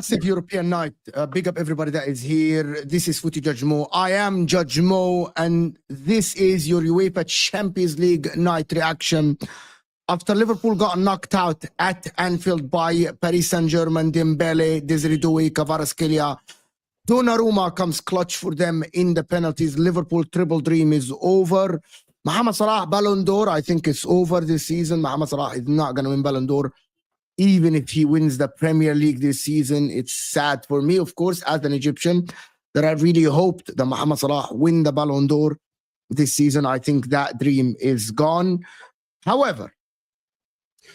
Massive European night. Big up everybody that is here. This is Footy Judge Mo. I am Judge Mo, and this is your UEFA Champions League night reaction. After Liverpool got knocked out at Anfield by Paris Saint-Germain, Dembele, Desiree Doué, Kvaratskhelia, Donnarumma comes clutch for them in the penalties. Liverpool triple dream is over. Mohamed Salah, Ballon d'Or, I think it's over this season. Mohamed Salah is not going to win Ballon d'Or. Even if he wins the Premier League this season, it's sad for me, of course, as an Egyptian, that I really hoped that Mohamed Salah win the Ballon d'Or this season. I think that dream is gone. However,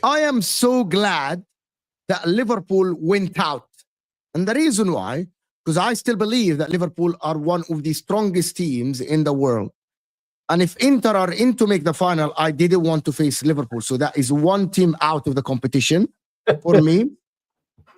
I am so glad that Liverpool went out. And the reason why, because I still believe that Liverpool are one of the strongest teams in the world. And if Inter are in to make the final, I didn't want to face Liverpool. So that is one team out of the competition for me,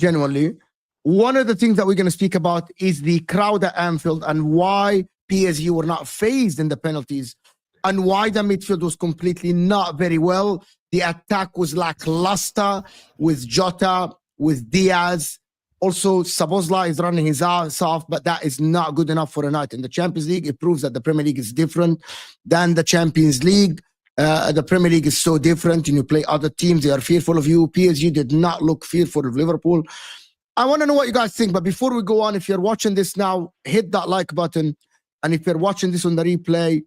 genuinely. One of the things that we're going to speak about is the crowd at Anfield and why PSG were not phased in the penalties and why the midfield was completely not very well. The attack was lackluster with Jota, with Diaz. Also, Szoboszlai is running his ass off, but that is not good enough for a night in the Champions League. It proves that the Premier League is different than the Champions League. The Premier League is so different, and you play other teams, they are fearful of you. PSG did not look fearful of Liverpool. I want to know what you guys think, but before we go on, if you're watching this now, hit that like button. And if you're watching this on the replay,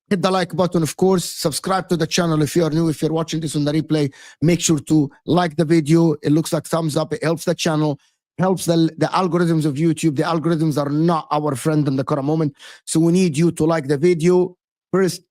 hit the like button, of course. Subscribe to the channel if you are new. If you're watching this on the replay, make sure to like the video. It looks like thumbs up. It helps the channel, helps the algorithms of YouTube. The algorithms are not our friend in the current moment. So we need you to like the video. First,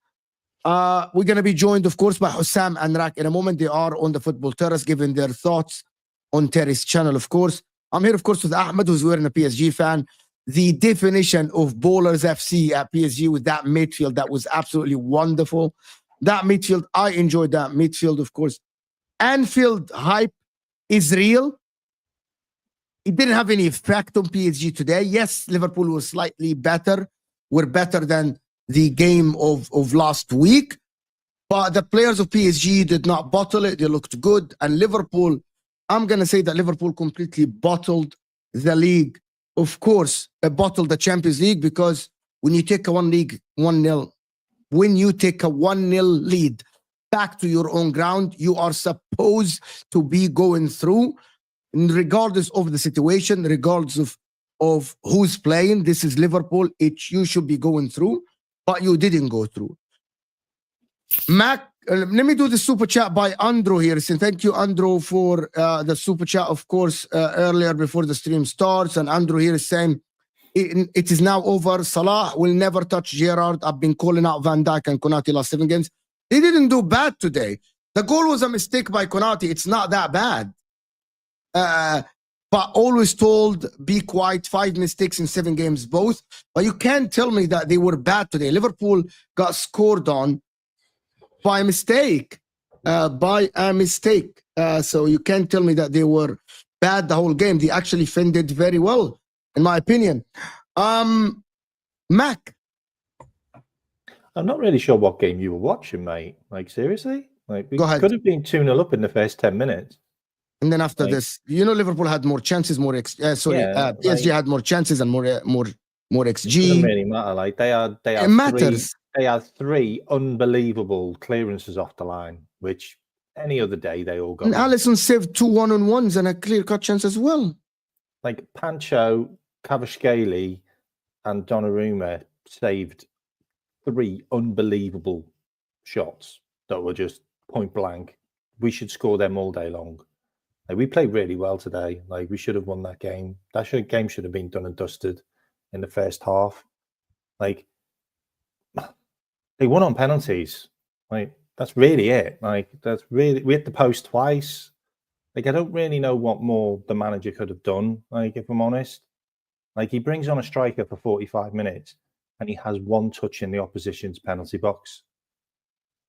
we're going to be joined, of course, by Hussam and Rak in a moment. They are on the Football Terrace giving their thoughts on Terry's channel, of course. I'm here, of course, with Ahmed, who's wearing a PSG fan. The definition of Bowlers FC at PSG with that midfield, that was absolutely wonderful. That midfield, I enjoyed that midfield, of course. Anfield hype is real. It didn't have any effect on PSG today. Yes, Liverpool was slightly better. We're better than the game of last week. But the players of PSG did not bottle it. They looked good. And Liverpool, I'm going to say that Liverpool completely bottled the league. Of course, bottled the Champions League, because when you take a 1-0, when you take a 1-0 lead back to your own ground, you are supposed to be going through, regardless of the situation, regardless of who's playing. This is Liverpool. You should be going through, but you didn't go through. Mac Let me do the super chat by Andrew here. So thank you, Andrew, for the super chat, of course, earlier before the stream starts. And Andrew here is saying, it is now over. Salah will never touch Gerrard. I've been calling out Van Dijk and Konate last 7 games. They didn't do bad today. The goal was a mistake by Konate. It's not that bad. But always told, be quiet, 5 mistakes in 7 games both. But you can't tell me that they were bad today. Liverpool got scored on by mistake. So you can't tell me that they were bad the whole game. They actually defended very well, in my opinion. Mac. I'm not really sure what game you were watching, mate. Like, seriously? Like, we Go ahead. could have been 2-0 up in the first 10 minutes. And then after this, Liverpool had more chances, PSG had more chances and more XG. It doesn't really matter. Like, it matters. They had 3 unbelievable clearances off the line, which any other day they all go. And Alisson saved 2 1-on-1s and a clear-cut chance as well. Like, Pancho, Kvaratskhelia, and Donnarumma saved 3 unbelievable shots that were just point blank. We should score them all day long. Like, we played really well today. Like, we should have won that game. Game should have been done and dusted in the first half. Like, they won on penalties. Like, that's really it. Like, we hit the post twice. Like, I don't really know what more the manager could have done, like, if I'm honest. Like, he brings on a striker for 45 minutes and he has 1 touch in the opposition's penalty box.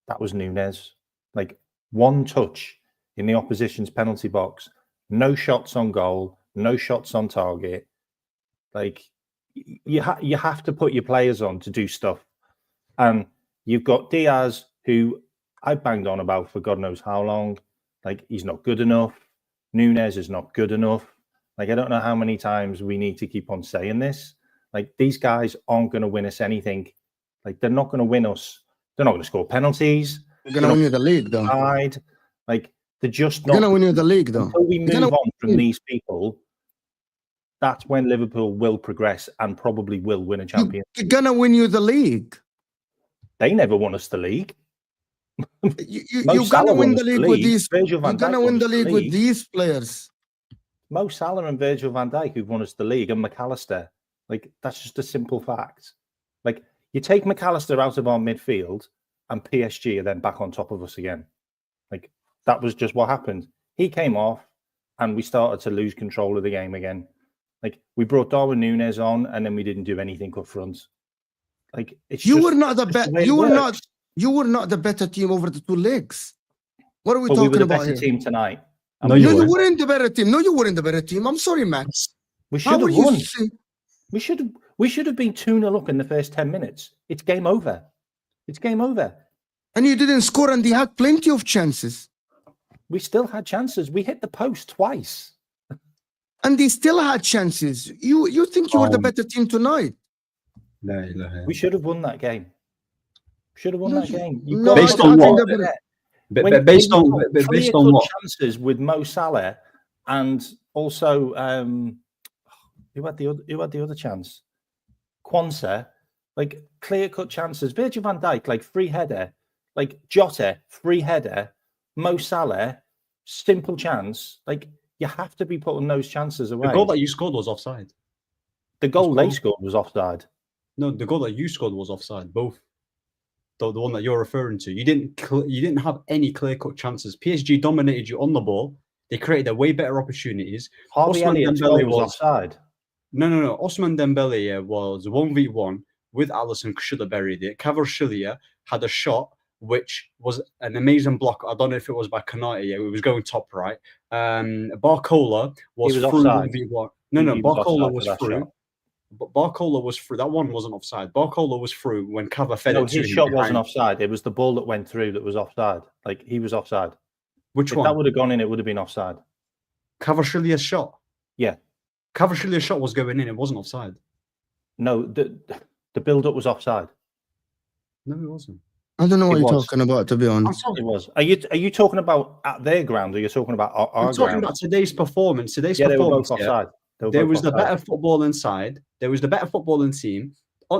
That was Núñez. Like, 1 touch in the opposition's penalty box. No shots on goal, no shots on target. Like, you have to put your players on to do stuff. And you've got Diaz, who I banged on about for God knows how long. Like, he's not good enough. Núñez is not good enough. Like, I don't know how many times we need to keep on saying this. Like, these guys aren't going to win us anything. Like, they're not going to win us. They're not going to score penalties. They're going to win you the league, though. Like, they're just not going to win you the league, though. Until we move on from these people, that's when Liverpool will progress and probably will win a championship. They're going to win you the league. They never won us the league. You're going to win the league with these. You're going to win the league with these players. Mo Salah and Virgil van Dijk who've won us the league, and McAllister. Like, that's just a simple fact. Like, you take McAllister out of our midfield and PSG are then back on top of us again. Like, that was just what happened. He came off and we started to lose control of the game again. Like, we brought Darwin Núñez on and then we didn't do anything up front. Like, it's you were not the better. You were not the better team over the 2 legs. What are we talking we were the about better here? team tonight. No, you weren't the better team. No, you weren't the better team. I'm sorry, Max. We should have won. We should have been 2-0 up in the first 10 minutes. It's game over. It's game over. And you didn't score, and they had plenty of chances. We still had chances. We hit the post twice. And they still had chances. You think you were the better team tonight? No. We should have won that game. Should have won that game. Based on what? Based on what? Chances with Mo Salah, and also who had the other chance? Quarte, like clear-cut chances. Virgil van Dijk, like free header. Like Jota, free header. Mo Salah, simple chance. Like, you have to be putting those chances away. The goal that you scored was offside. The goal they scored was offside. No, the goal that you scored was offside. Both. The one that you're referring to. You didn't have any clear-cut chances. PSG dominated you on the ball. They created a way better opportunities. Harvey Elliott's goal was offside. No. Ousmane Dembele was 1v1 with Alisson, should have buried it. Kvaratskhelia had a shot, which was an amazing block. I don't know if it was by Konate. It was going top right. Barcola was through offside. 1v1. No, Barcola was through. But Barcola was through. That one wasn't offside. Barcola was through when Cava fed it to him. His shot wasn't offside. It was the ball that went through that was offside. Like, he was offside. Which if one? That would have gone in, it would have been offside. Kvaratskelia's shot? Yeah. Kvaratskelia's shot was going in. It wasn't offside. No, the build-up was offside. No, it wasn't. I don't know what you're talking about, to be honest. It was. Are you talking about at their ground, or you're talking about our ground? I'm talking about today's performance. They were both offside. There was the better football inside. There was the better footballing team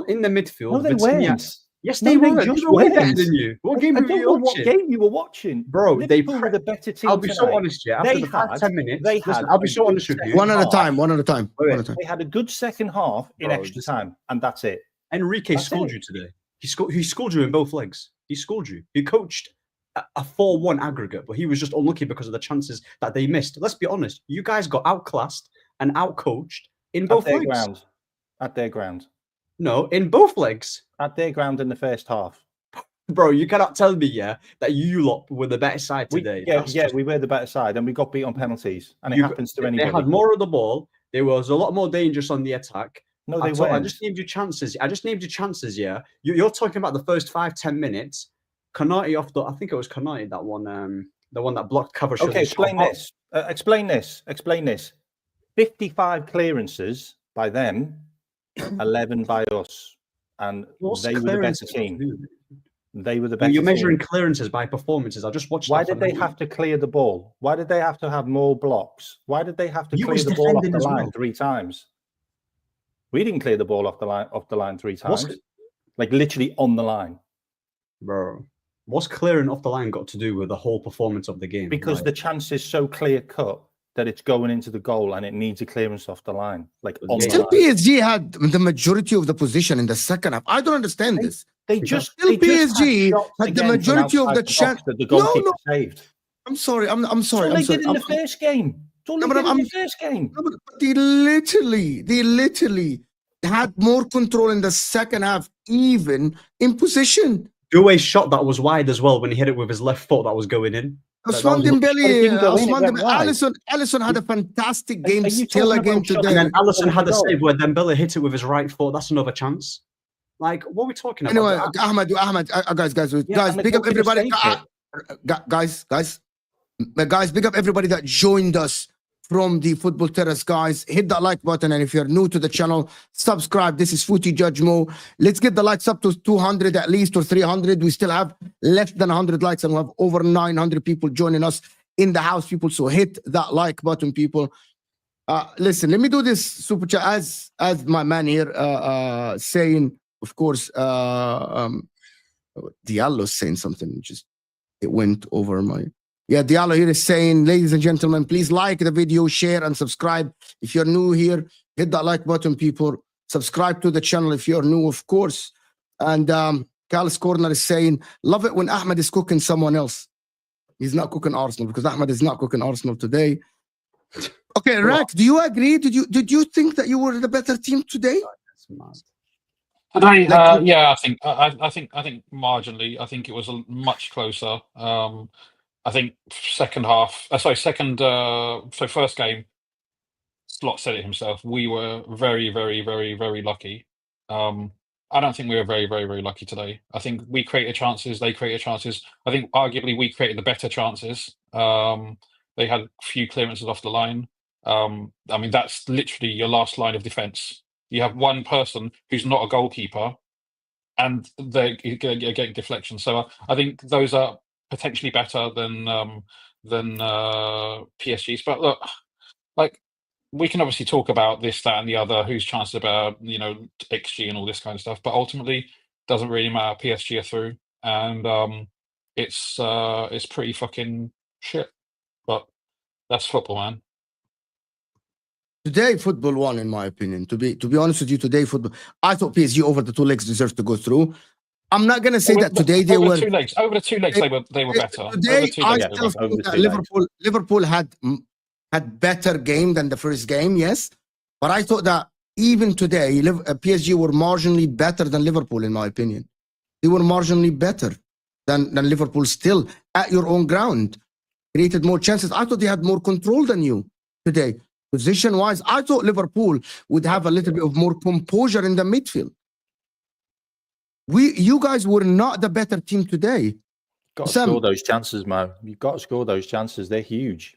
in the midfield. No, they weren't. Yes, they No, were. they just They were way better weren't. than you. What game I were don't you know what watching? game you were watching, Bro, Liverpool were the better team. I'll be so tonight. honest, yeah. After They the had- 5-10 minutes, they listen, had I'll be a so good honest with you. One at a half. time. One at a time. Wait, One at a time. They had a good second half in Bro, extra time, and that's it. Enrique That's schooled it. you today. He schooled you in both legs. He schooled you. He coached a 4-1 aggregate, but he was just unlucky because of the chances that they missed. Let's be honest. You guys got outclassed and outcoached in both At their legs. ground. At their ground. No, in both legs. At their ground in the first half. Bro, you cannot tell me, yeah, that you lot were the better side today. We were the better side, and we got beat on penalties, and it happens to anybody. They had more of the ball. They was a lot more dangerous on the attack. No, they I weren't. just named you chances. Yeah. You're talking about the first 5-10 minutes. Quarte off the, I think it was Quarte, that one, the one that blocked cover. Okay, explain this. Explain this. 55 clearances by them, 11 by us, and they were the better team. They were the better. You're measuring team. clearances by performances. I just watched. Why did they have to clear the ball? Why did they have to have more blocks? Why did they have to clear the ball off the line 3 times? We didn't clear the ball off the line 3 times. Like literally on the line. Bro, what's clearing off the line got to do with the whole performance of the game? Because the chance is so clear cut that it's going into the goal and it needs a clearance off the line. Like still, PSG had the majority of the position in the second half. I don't understand this. PSG had the majority of the chance that the goalkeeper saved. I'm sorry. I'm sorry. That's all they did in the first game. They literally had more control in the second half, even in position. Doué's shot that was wide as well when he hit it with his left foot that was going in. Alisson had a fantastic game still again today. And then Alisson had a save where Dembele hit it with his right foot. That's another chance. Like, what are we talking about? Anyway, Ahmed, guys, big up everybody. Guys, big up everybody that joined us from the Football Terrace, guys. Hit that like button, and if you're new to the channel, subscribe. This is Footy Judge Mo. Let's get the likes up to 200 at least, or 300. We still have less than 100 likes, and we have over 900 people joining us in the house, people. So hit that like button, people. Listen, let me do this super chat as my man here saying, of course, Diallo's saying something. Just it went over my. Yeah, Diallo here is saying, ladies and gentlemen, please like the video, share, and subscribe. If you're new here, hit that like button, people. Subscribe to the channel if you're new, of course. And Cal's Corner is saying, love it when Ahmed is cooking someone else. He's not cooking Arsenal because Ahmed is not cooking Arsenal today. Okay, Rex, do you agree? Did you think that you were the better team today? Today, yeah, I think marginally. I think it was much closer. I think first game, Slot said it himself. We were very, very, very, very lucky. I don't think we were very, very, very lucky today. I think we created chances. They created chances. I think arguably we created the better chances. They had a few clearances off the line. I mean, that's literally your last line of defense. You have one person who's not a goalkeeper, and they're getting deflection. So I think those are potentially better than PSG's. But look, like, we can obviously talk about this, that, and the other, whose chances about, XG and all this kind of stuff. But ultimately, doesn't really matter. PSG are through, and it's pretty fucking shit. But that's football, man. Today, football won, in my opinion. To be honest with you, today football. I thought PSG over the 2 legs deserved to go through. I'm not gonna say that today they were 2 legs. Over the 2 legs, they were better. Today, I still think that Liverpool had better game than the first game, yes. But I thought that even today, PSG were marginally better than Liverpool, in my opinion. They were marginally better than Liverpool still at your own ground. Created more chances. I thought they had more control than you today. Position-wise, I thought Liverpool would have a little bit of more composure in the midfield. You guys were not the better team today. Got to score those chances, Mo. You've got to score those chances. They're huge.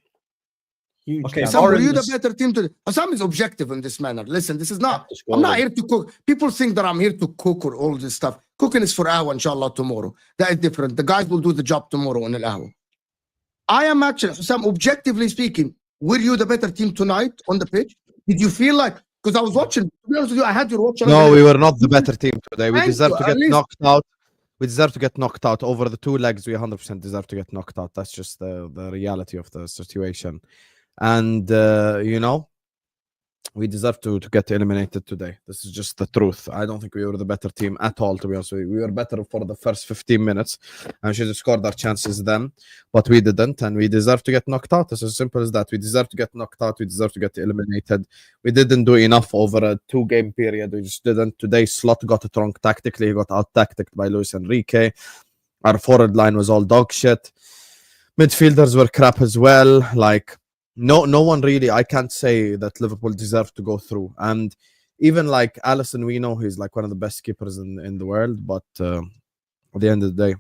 Huge. Okay, Sam, were you the better team today? Sam is objective in this manner. Listen, this is not. I'm not here to cook. People think that I'm here to cook or all this stuff. Cooking is for Ahwa, inshallah, tomorrow. That is different. The guys will do the job tomorrow in Al-Ahwa. I am actually, Sam, objectively speaking, were you the better team tonight on the pitch? Did you feel like, because I was watching, to be honest with you, I had to watch. No, we were not the better team today. We deserve to get knocked out. we deserve to get knocked out. Over the 2 legs, we 100% deserve to get knocked out. That's just the reality of the situation. And, you know, we deserve to get eliminated today. This is just the truth. I don't think we were the better team at all, to be honest with you. We were better for the first 15 minutes and should have scored our chances then, but we didn't, and we deserve to get knocked out. It's as simple as that. We deserve to get knocked out. We deserve to get eliminated. We didn't do enough over a 2-game period. We just didn't. Today, Slot got it wrong tactically. He got out-tacticked by Luis Enrique. Our forward line was all dog shit. Midfielders were crap as well. Like, no one really. I can't say that Liverpool deserved to go through. And even like Alisson, we know he's like one of the best keepers in the world. But at the end of the day,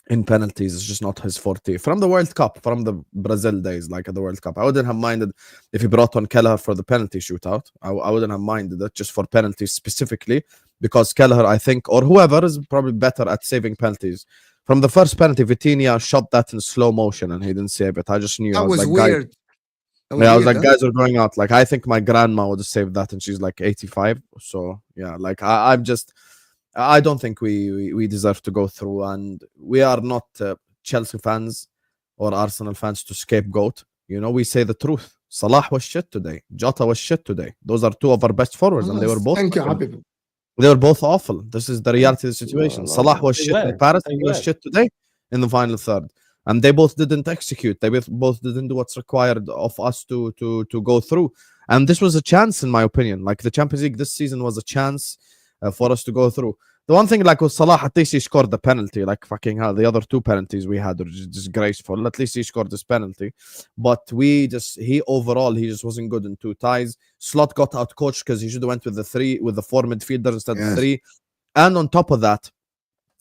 in penalties, it's just not his forte. From the World Cup, from the Brazil days, like at the World Cup, I wouldn't have minded if he brought on Kelleher for the penalty shootout. I wouldn't have minded it just for penalties specifically, because Kelleher, I think, or whoever, is probably better at saving penalties. From the first penalty, Vitinha shot that in slow motion and he didn't save it. I just knew. That I was was like, weird. Guys, I was like, guys are going out. Like, I think my grandma would have saved that, and she's like 85. So yeah, like I don't think we deserve to go through, and we are not Chelsea fans or Arsenal fans to scapegoat. You know, we say the truth. Salah was shit today. Jota was shit today. Those are 2 of our best forwards, and they were both. Thank you, Habib. They were both awful. This is the reality of the situation. Salah was shit in Paris. He was shit today in the final third. And they both didn't execute. They both didn't do what's required of us to go through. And this was a chance, in my opinion. Like, the Champions League this season was a chance for us to go through. The one thing, like with Salah, at least he scored the penalty. Like, fucking hell, the other 2 penalties we had were just disgraceful. At least he scored this penalty. But he overall just wasn't good in 2 ties. Slot got out coached because he should have went with the 4 midfielders instead of 3. And on top of that,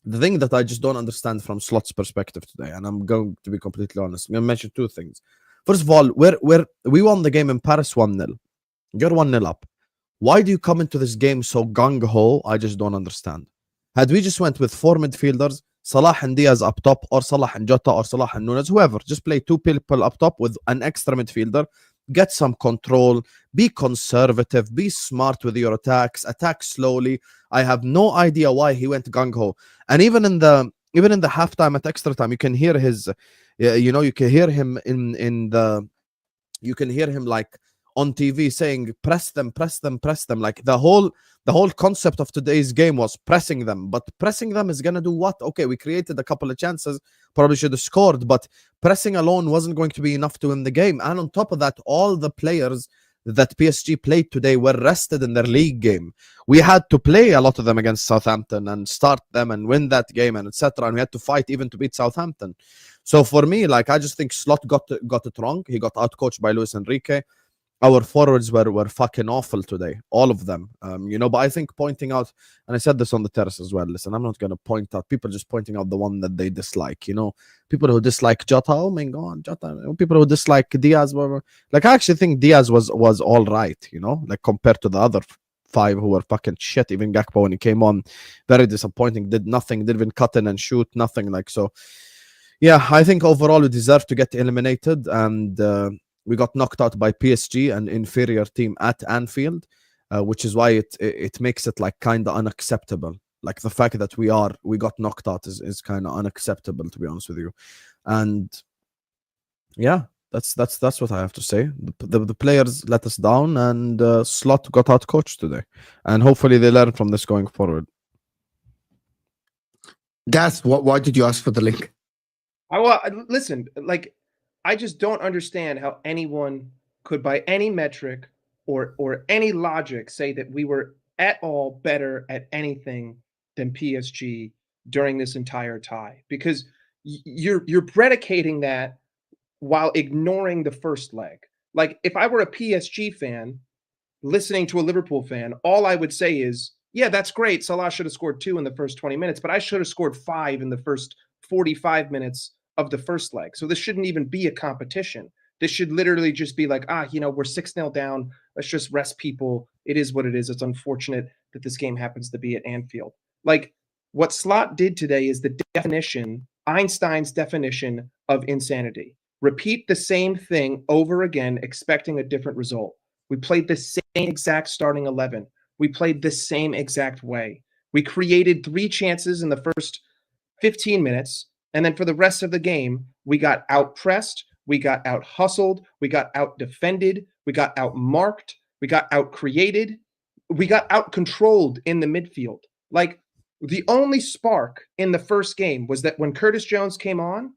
the thing that I just don't understand from Slot's perspective today, and I'm going to be completely honest, I'm going to mention 2 things. First of all, we won the game in Paris 1-0. You're 1-0 up. Why do you come into this game so gung-ho? I just don't understand. Had we just went with 4 midfielders, Salah and Diaz up top, or Salah and Jota, or Salah and Nunes, whoever, just play 2 people up top with an extra midfielder, get some control, be conservative, be smart with your attacks, attack slowly. I have no idea why he went gung-ho. And even in the halftime at extra time, you can hear you can hear him you can hear him like on TV saying, press them. Like, the whole concept of today's game was pressing them. But pressing them is going to do what? Okay, we created a couple of chances, probably should have scored, but pressing alone wasn't going to be enough to win the game. And on top of that, all the players that PSG played today were rested in their league game. We had to play a lot of them against Southampton and start them and win that game and etc. And we had to fight even to beat Southampton. So for me, like, I just think Slot got it wrong. He got outcoached by Luis Enrique. Our forwards were fucking awful today, all of them. But I think pointing out, and I said this on the terrace as well, listen, I'm not going to point out, people just pointing out the one that they dislike, people who dislike Jota, oh my God, Jota, people who dislike Diaz, whatever. Like, I actually think Diaz was all right, like, compared to the other 5 who were fucking shit. Even Gakpo, when he came on, very disappointing, did nothing, didn't even cut in and shoot, nothing. Like, so, yeah, I think overall we deserve to get eliminated, and we got knocked out by PSG, an inferior team at Anfield, which is why it makes it like kind of unacceptable. Like, the fact that we got knocked out is kind of unacceptable, to be honest with you. And yeah, that's what I have to say. The players let us down, and Slot got out coached today, and hopefully they learn from this going forward. Gas, why did you ask for the link? Listen, like, I just don't understand how anyone could, by any metric or any logic, say that we were at all better at anything than PSG during this entire tie, because you're predicating that while ignoring the first leg. Like, if I were a PSG fan listening to a Liverpool fan, all I would say is, yeah, that's great. Salah should have scored 2 in the first 20 minutes, but I should have scored 5 in the first 45 minutes of the first leg. So this shouldn't even be a competition. This should literally just be like, we're 6-0 down. Let's just rest people. It is what it is. It's unfortunate that this game happens to be at Anfield. Like, what Slot did today is the definition, Einstein's definition of insanity. Repeat the same thing over again, expecting a different result. We played the same exact starting 11. We played the same exact way. We created 3 chances in the first 15 minutes. And then for the rest of the game, we got out-pressed, we got out-hustled, we got out-defended, we got out-marked, we got out-created, we got out-controlled in the midfield. Like, the only spark in the first game was that when Curtis Jones came on,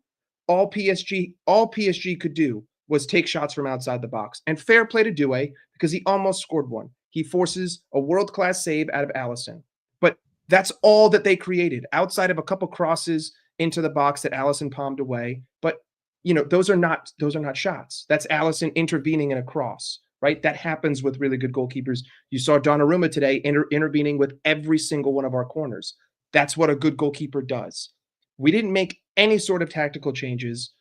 all PSG could do was take shots from outside the box. And fair play to Doué, because he almost scored one. He forces a world-class save out of Alisson. But that's all that they created, outside of a couple crosses into the box that Alisson palmed away. But, you know, those are not shots. That's Alisson intervening in a cross, right? That happens with really good goalkeepers. You saw Donnarumma today intervening with every single one of our corners. That's what a good goalkeeper does. We didn't make any sort of tactical changes.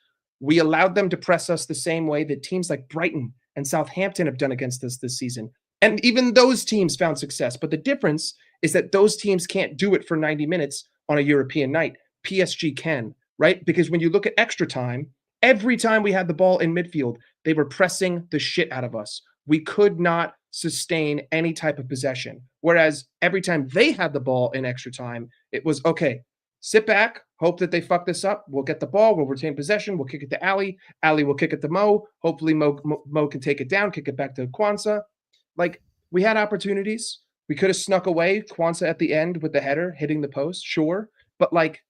We allowed them to press us the same way that teams like Brighton and Southampton have done against us this season. And even those teams found success. But the difference is that those teams can't do it for 90 minutes on a European night. PSG can, right? Because when you look at extra time, every time we had the ball in midfield, they were pressing the shit out of us. We could not sustain any type of possession. Whereas every time they had the ball in extra time, it was, okay, sit back, hope that they fuck this up. We'll get the ball, we'll retain possession, we'll kick it to Ali. Ali will kick it to Mo. Hopefully Mo can take it down, kick it back to Quante. Like, we had opportunities. We could have snuck away Quante at the end with the header hitting the post, sure. But, like,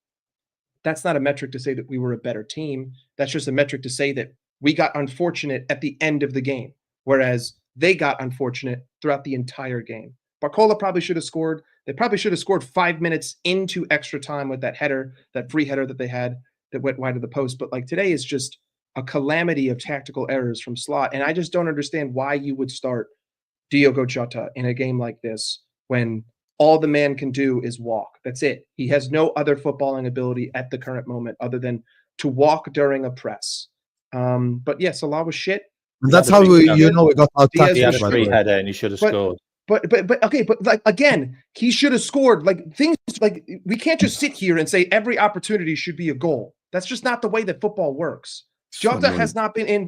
that's not a metric to say that we were a better team. That's just a metric to say that we got unfortunate at the end of the game, whereas they got unfortunate throughout the entire game. Barcola probably should have scored. They probably should have scored 5 minutes into extra time with that header, that free header that they had that went wide of the post. But, like, today is just a calamity of tactical errors from Slot. And I just don't understand why you would start Diogo Jota in a game like this when all the man can do is walk. That's it. He has no other footballing ability at the current moment other than to walk during a press. But yeah, Salah was shit. That's how we got our He had a free header and he should have scored. But okay, but like, again, he should have scored. Like, things like, we can't just sit here and say every opportunity should be a goal. That's just not the way that football works. Jota has not been in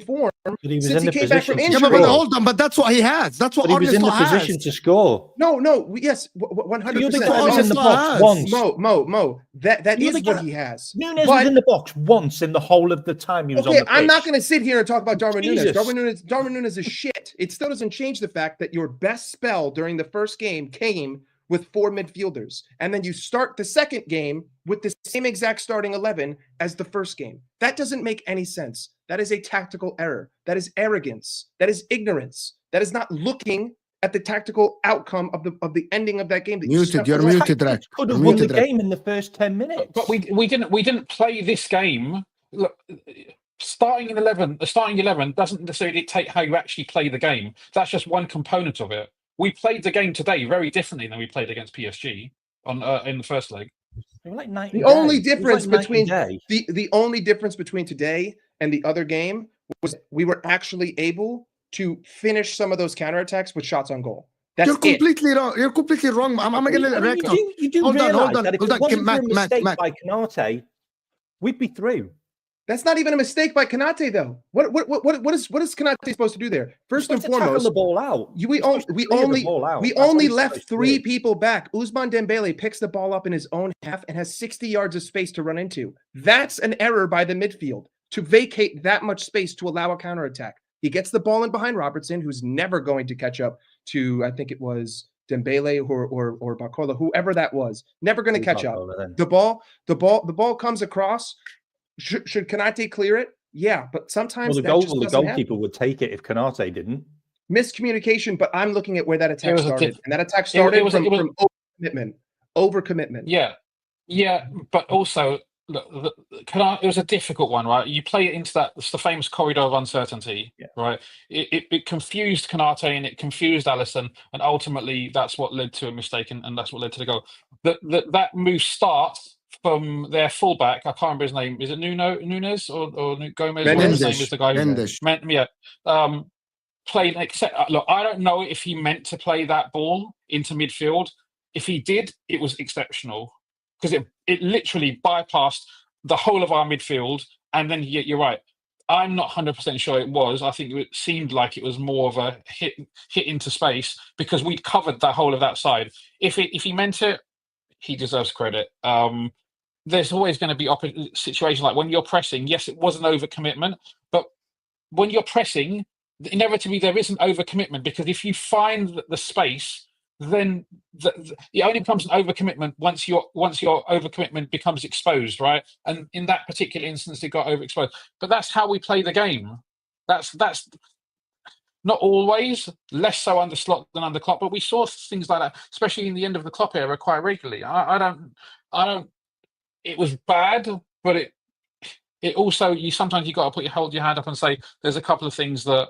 form since he came back from injury. Yeah, but hold on, but that's what he has. That's what he was in the position to score. No, yes, 100%. He was in the box once. Mo, that is what he has. Nunes was in the box once in the whole of the time he was on the pitch. I'm not going to sit here and talk about Darwin Nunes. Darwin Nunes is shit. It still doesn't change the fact that your best spell during the first game came with 4 midfielders. And then you start the second game with the same exact starting 11 as the first game. That doesn't make any sense. That is a tactical error. That is arrogance. That is ignorance. That is not looking at the tactical outcome of the ending of that game. You're muted, Rek. Could have won the game in the first 10 minutes. But we didn't play this game. Look, starting 11 doesn't necessarily dictate how you actually play the game. That's just one component of it. We played the game today very differently than we played against PSG in the first leg. The only difference between today and the other game was we were actually able to finish some of those counterattacks with shots on goal. You're completely wrong. You're completely wrong. I'm going to you do realize that if it wasn't for a mistake by Quarte, we'd be through. That's not even a mistake by Konate, though. What is Konate supposed to do there? First and foremost, the ball out. We only left 3 people back. Ousmane Dembele picks the ball up in his own half and has 60 yards of space to run into. That's an error by the midfield to vacate that much space to allow a counterattack. He gets the ball in behind Robertson, who's never going to catch up to, I think it was Dembele or Barcola, whoever that was. Never going to catch up. The ball comes across. Should Konate clear it? Yeah, but sometimes the goalkeeper would take it if Konate didn't. Miscommunication, but I'm looking at where that attack started, and that attack started from overcommitment. Yeah, but also look, it was a difficult one, right? You play it into the famous corridor of uncertainty, right? It confused Konate and it confused Alisson, and ultimately that's what led to a mistake, and that's what led to the goal. That move starts from their fullback. I can't remember his name. Is it Nunes or Gomez? His name is the guy. Played look, I don't know if he meant to play that ball into midfield. If he did, it was exceptional because it literally bypassed the whole of our midfield. And then you're right. I'm not 100% sure it was. I think it seemed like it was more of a hit into space because we'd covered that whole of that side. If he meant it, he deserves credit. There's always going to be situations like when you're pressing. Yes, it was an overcommitment, but when you're pressing, inevitably there is an overcommitment, because if you find the space, then it only becomes an overcommitment once your overcommitment becomes exposed, right? And in that particular instance, it got overexposed. But that's how we play the game. That's not always, less so under Slot than under Klopp, but we saw things like that, especially in the end of the Klopp era, quite regularly. I don't. It was bad, but it also, sometimes you got to hold your hand up and say there's a couple of things that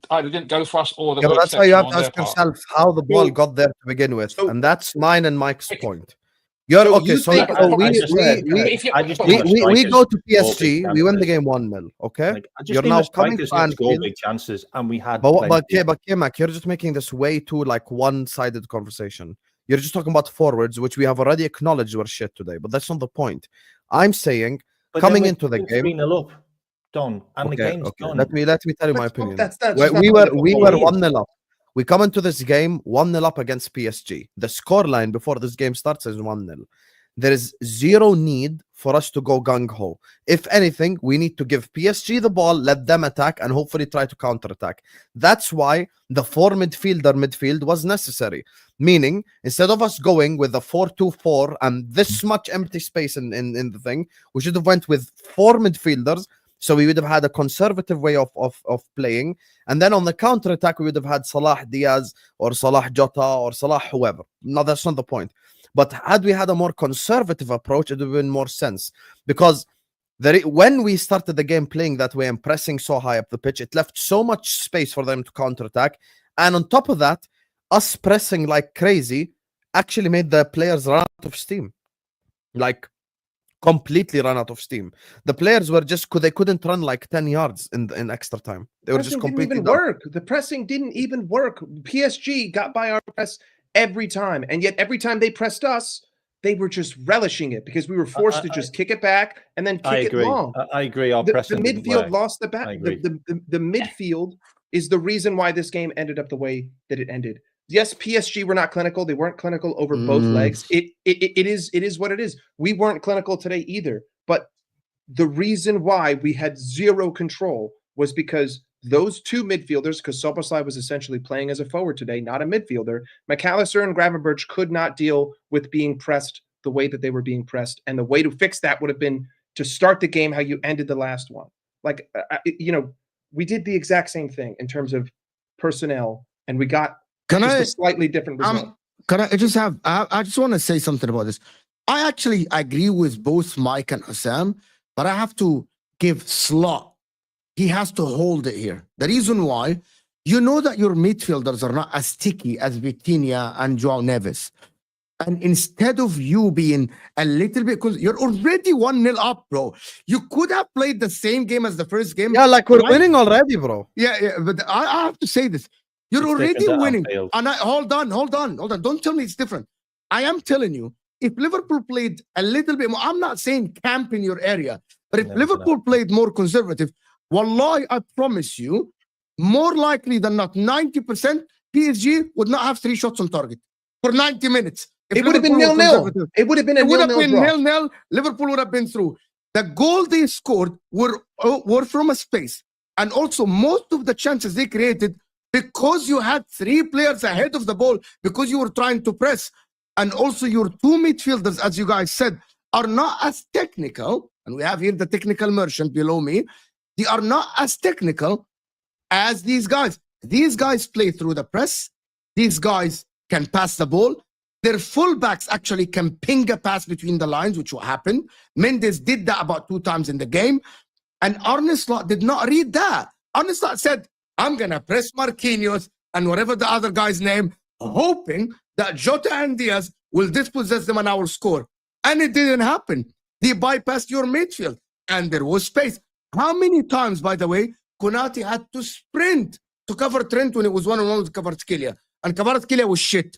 either didn't go for us or that were that's why you have to ask part. yourself how the ball got there to begin with, and that's mine and Mike's point. We go to PSG. We win the game 1-0. Okay, you're now coming to Anfield. Big chances, and we had. But Mike, you're just making this way too like one-sided conversation. You're just talking about forwards, which we have already acknowledged were shit today, but that's not the point. I'm saying coming into the game, 3-0 up, Don, and the game's done. Let me tell you my opinion. We were 1-0 up. We come into this game 1-0 up against PSG. The scoreline before this game starts is 1-0. There is zero need for us to go gung-ho. If anything, we need to give PSG the ball, let them attack, and hopefully try to counter-attack. That's why the 4 midfield was necessary. Meaning, instead of us going with the 4-2-4 and this much empty space in the thing, we should have went with 4 midfielders, so we would have had a conservative way of playing. And then on the counter-attack, we would have had Salah Diaz or Salah Jota or Salah whoever. No, that's not the point. But had we had a more conservative approach, it would have been more sense. Because when we started the game playing that way and pressing so high up the pitch, it left so much space for them to counterattack. And on top of that, us pressing like crazy actually made the players run out of steam. Like, completely run out of steam. The players were they couldn't run like 10 yards in extra time. They were just completely didn't even work. The pressing didn't even work. PSG got by our press every time, and yet every time they pressed us, they were just relishing it because we were forced to just kick it back and then kick it long. I agree. Our the pressing midfield lost the back. The midfield is the reason why this game ended up the way that it ended. Yes, PSG were not clinical. They weren't clinical over both legs. It is what it is. We weren't clinical today either. But the reason why we had zero control was because those 2 midfielders, because Szoboszlai was essentially playing as a forward today, not a midfielder, McAllister and Gravenberch could not deal with being pressed the way that they were being pressed. And the way to fix that would have been to start the game how you ended the last one. Like, we did the exact same thing in terms of personnel, and we got a slightly different result. I just want to say something about this. I actually agree with both Mike and Hussam, but I have to give Slot. He has to hold it here. The reason why, you know that your midfielders are not as sticky as Vitinha and João Neves. And instead of you being a little bit, because you're already 1-0 up, bro. You could have played the same game as the first game. Yeah, like we're winning already, bro. Yeah, but I have to say this. You're already winning. And hold on. Don't tell me it's different. I am telling you, if Liverpool played a little bit more, I'm not saying camp in your area, but if Liverpool played more conservative, wallahi, I promise you, more likely than not, 90% PSG would not have 3 shots on target for 90 minutes. It would have been 0-0. It would have been a 0-0. Liverpool would have been through. The goal they scored were from a space. And also, most of the chances they created, because you had 3 players ahead of the ball, because you were trying to press. And also, your 2 midfielders, as you guys said, are not as technical. And we have here the technical merchant below me. They are not as technical as these guys. These guys play through the press. These guys can pass the ball. Their fullbacks actually can ping a pass between the lines, which will happen. Mendes did that about 2 times in the game. And Arne Slot did not read that. Arne Slot said, I'm going to press Marquinhos and whatever the other guy's name, hoping that Jota and Diaz will dispossess them and I will score. And it didn't happen. They bypassed your midfield and there was space. How many times, by the way, Konate had to sprint to cover Trent when it was 1-on-1 with Kvaratskhelia? And Kvaratskhelia was shit.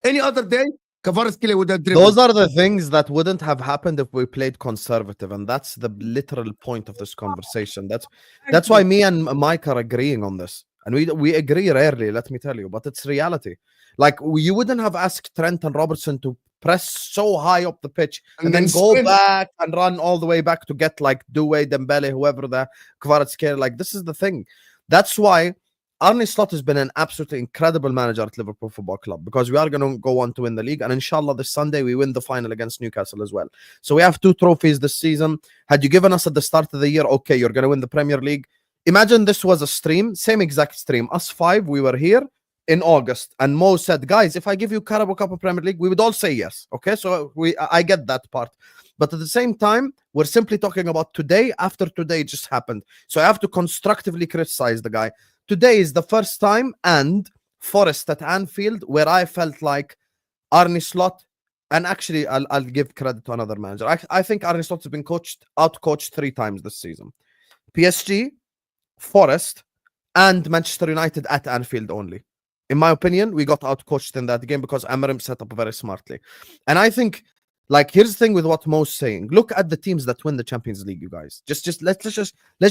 Any other day, Kvaratskhelia would have driven. Those are the things that wouldn't have happened if we played conservative, and that's the literal point of this conversation. That's why me and Mike are agreeing on this, and we agree rarely. Let me tell you, but it's reality. Like, you wouldn't have asked Trent and Robertson to press so high up the pitch, and then then go sprint. back and run all the way back to get like Doué, Dembele, whoever the Quarte. Like, this is the thing. That's why Arne Slot has been an absolutely incredible manager at Liverpool Football Club, because we are going to go on to win the league, and inshallah this Sunday we win the final against Newcastle as well. So we have 2 trophies this season. Had you given us at the start of the year, okay, you're going to win the Premier League. Imagine this was a stream, same exact stream. Us 5, we were here in August, and Mo said, guys, if I give you Carabao Cup of Premier League, we would all say yes. Okay, so I get that part. But at the same time, we're simply talking about today, after today just happened. So I have to constructively criticize the guy. Today is the first time, and Forest at Anfield, where I felt like Arne Slot, and actually I'll give credit to another manager. I think Arne Slot has been out-coached 3 times this season. PSG, Forest, and Manchester United at Anfield only. In my opinion, we got out-coached in that game because Amorim set up very smartly. And I think, like, here's the thing with what Mo's saying. Look at the teams that win the Champions League, you guys. Let's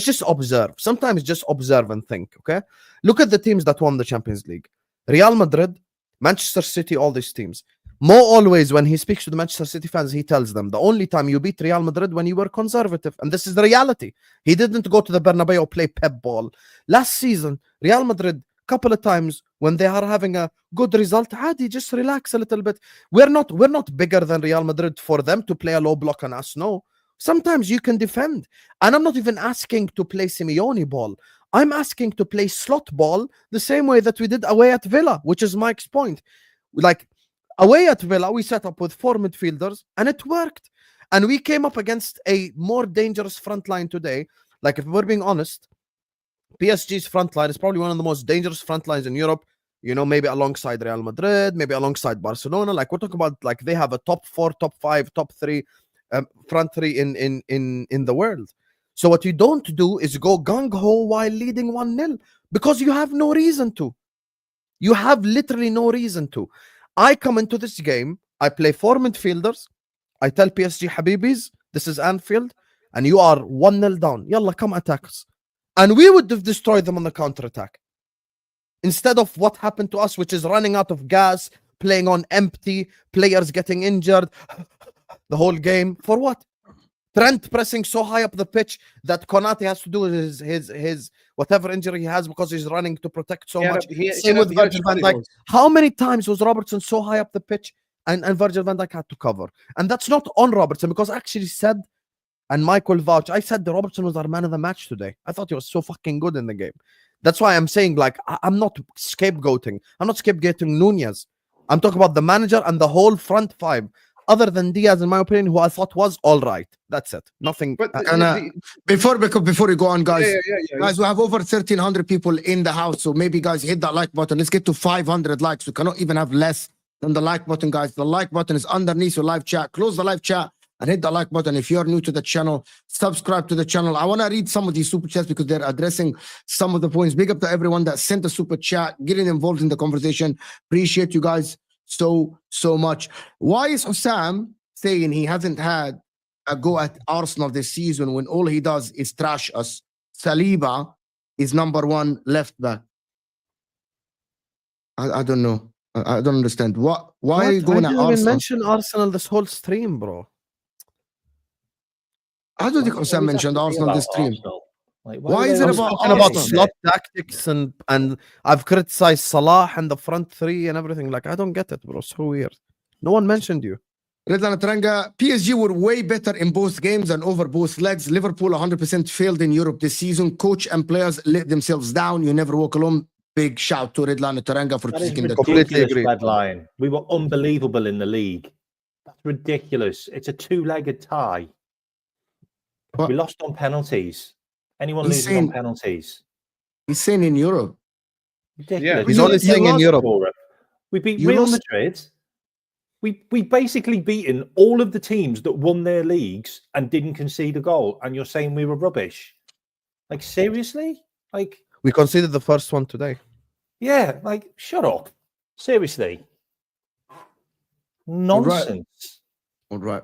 just observe. Sometimes just observe and think, okay? Look at the teams that won the Champions League. Real Madrid, Manchester City, all these teams. Mo always, when he speaks to the Manchester City fans, he tells them the only time you beat Real Madrid when you were conservative. And this is the reality. He didn't go to the Bernabeu play pep ball. Last season, Real Madrid, couple of times when they are having a good result, Hadi, just relax a little bit. We're not bigger than Real Madrid for them to play a low block on us. No. Sometimes you can defend. And I'm not even asking to play Simeone ball. I'm asking to play slot ball the same way that we did away at Villa, which is Mike's point. Like, away at Villa, we set up with 4 midfielders, and it worked. And we came up against a more dangerous front line today. Like, if we're being honest, PSG's front line is probably one of the most dangerous front lines in Europe. You know, maybe alongside Real Madrid, maybe alongside Barcelona. Like, we're talking about, like, they have a top 4, top 5, top 3 front 3 in the world. So what you don't do is go gung-ho while leading 1-0, because you have no reason to. You have literally no reason to. I come into this game, I play 4 midfielders, I tell PSG, Habibis, this is Anfield, and you are 1-0 down. Yalla, come attack us. And we would have destroyed them on the counter-attack. Instead of what happened to us, which is running out of gas, playing on empty, players getting injured, the whole game. For what? Trent pressing so high up the pitch that Quarte has to do his whatever injury he has because he's running to protect so much. Same with Virgil van Dijk. How many times was Robertson so high up the pitch and Virgil van Dijk had to cover? And that's not on Robertson, because I actually said, and Mike will vouch, I said that Robertson was our man of the match today. I thought he was so fucking good in the game. That's why I'm saying, like, I'm not scapegoating. I'm not scapegoating Nunez. I'm talking about the manager and the whole front 5. Other than Diaz, in my opinion, who I thought was all right. That's it. Nothing. But before you go on, guys, yeah. guys, we have over 1,300 people in the house. So maybe, guys, hit that like button. Let's get to 500 likes. We cannot even have less than the like button, guys. The like button is underneath your live chat. Close the live chat and hit the like button. If you're new to the channel, subscribe to the channel. I want to read some of these super chats because they're addressing some of the points. Big up to everyone that sent a super chat, getting involved in the conversation. Appreciate you guys so much. Why is Hussam saying he hasn't had a go at Arsenal this season when all he does is trash us? Saliba is number 1 left back. I don't know. I don't understand. Why are you going at Arsenal? I didn't even mention Arsenal this whole stream, bro. I don't think Hussam mentioned Arsenal this stream. Like, why is it about slot tactics and I've criticized Salah and the front 3 and everything? Like, I don't get it, bro. So weird. No one mentioned you. Redlan Teranga, PSG were way better in both games and over both legs. Liverpool 100% failed in Europe this season. Coach and players let themselves down. You never walk alone. Big shout to Redlan Teranga for taking that. Completely agree. Red line. We were unbelievable in the league. That's ridiculous. It's a 2-legged tie. What? We lost on penalties. Anyone losing on penalties? He's saying in Europe. Ridiculous. Yeah, he's only saying in Europe. We beat Real Madrid. We basically beaten all of the teams that won their leagues and didn't concede a goal. And you're saying we were rubbish? Like, seriously? Like, we conceded the first one today. Yeah, like, shut up. Seriously. Nonsense. All right.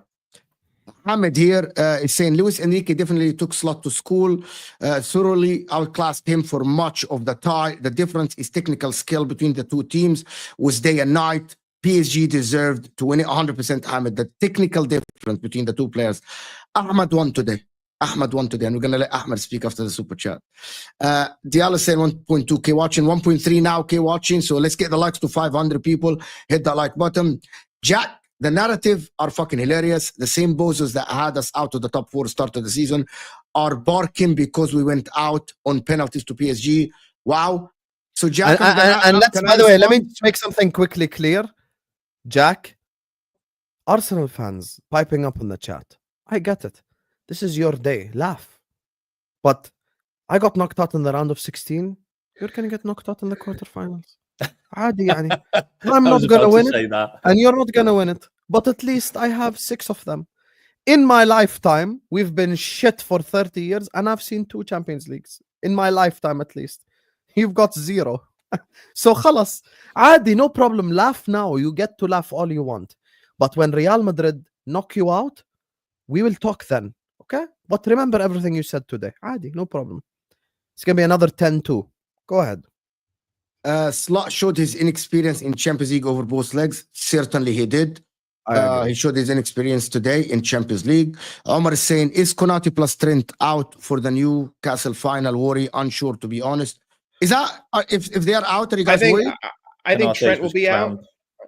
Ahmed here is saying Luis Enrique definitely took Slot to school, thoroughly outclassed him for much of the tie. The difference is technical skill between the two teams was day and night. PSG deserved to win it 100%, Ahmed. The technical difference between the two players. Ahmed won today. And we're going to let Ahmed speak after the super chat. Diallo saying 1.2k watching, 1.3 now k watching. So let's get the likes to 500 people. Hit that like button. Jack, the narrative are fucking hilarious. The same bozos that had us out of the top 4 start of the season are barking because we went out on penalties to PSG. Wow. So Jack, and let's, by the way, let me make something quickly clear. Jack, Arsenal fans piping up in the chat. I get it. This is your day. Laugh. But I got knocked out in the round of 16. You're going to get knocked out in the quarterfinals. عادي يعني. I'm not going to win it. And you're not going to win it. But at least I have 6 of them. In my lifetime, we've been shit for 30 years and I've seen 2 Champions Leagues. In my lifetime, at least. You've got 0. So خلاص. عادي, no problem. Laugh now. You get to laugh all you want. But when Real Madrid knock you out, we will talk then. Okay? But remember everything you said today. عادي, no problem. It's going to be another 10-2. Go ahead. Slot showed his inexperience in Champions League over both legs. Certainly he did. He showed his inexperience today in Champions League. Omar is saying, is Konate plus Trent out for the Newcastle final? Worry, unsure to be honest. Is that if they are out, are you guys worried? I think Trent will be out.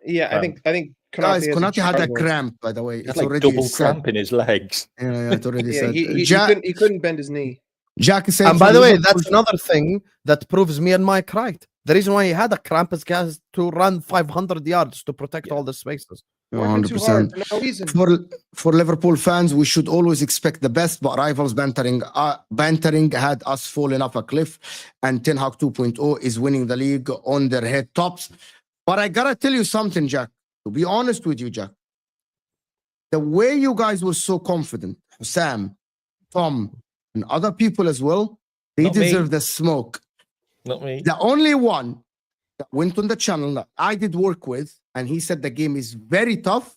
Yeah, I think Guys, Konate had a cramp, by the way. It's like already double cramp in his legs. Yeah, it's already said. He couldn't bend his knee. Jack is saying, and by the way, that's another thing that proves me and Mike right. The reason why he had a cramp is because to run 500 yards to protect all the spaces. 100%. For Liverpool fans, we should always expect the best, but rivals bantering had us falling off a cliff, and Ten Hag 2.0 is winning the league on their head tops. But I gotta tell you something, Jack. To be honest with you, Jack, the way you guys were so confident, Sam, Tom, and other people as well, they deserve the smoke. Not me. The only one that went on the channel that I did work with, and he said the game is very tough,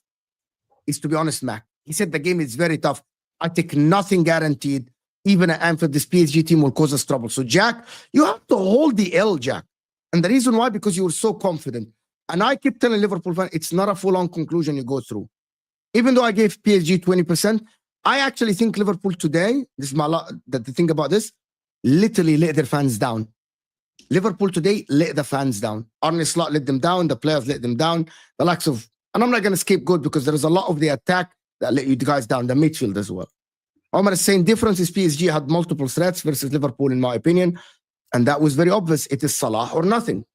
is, to be honest, Mac. He said the game is very tough. I take nothing guaranteed. Even at Anfield, this PSG team will cause us trouble. So, Jack, you have to hold the L, Jack. And the reason why, because you were so confident. And I keep telling Liverpool fans, it's not a full-on conclusion you go through. Even though I gave PSG 20%, I actually think Liverpool today, this is the thing about this, literally let their fans down. Liverpool today let the fans down. Arne Slot let them down. The players let them down. The likes of, and I'm not going to scapegoat because there is a lot of the attack that let you guys down, the midfield as well. Omar is saying difference is PSG had multiple threats versus Liverpool, in my opinion. And that was very obvious. It is Salah or nothing.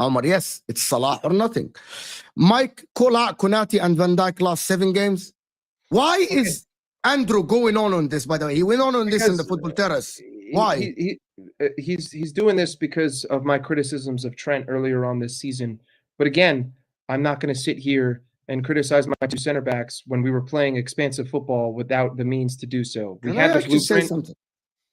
Omar, yes, it's Salah or nothing. Mike, call out Konate and Van Dijk last 7 games. Why is Andrew going on this, by the way? He went on this in the football terrace. Why? He's doing this because of my criticisms of Trent earlier on this season. But again, I'm not going to sit here and criticize my 2 center backs when we were playing expansive football without the means to do so. We had the blueprint.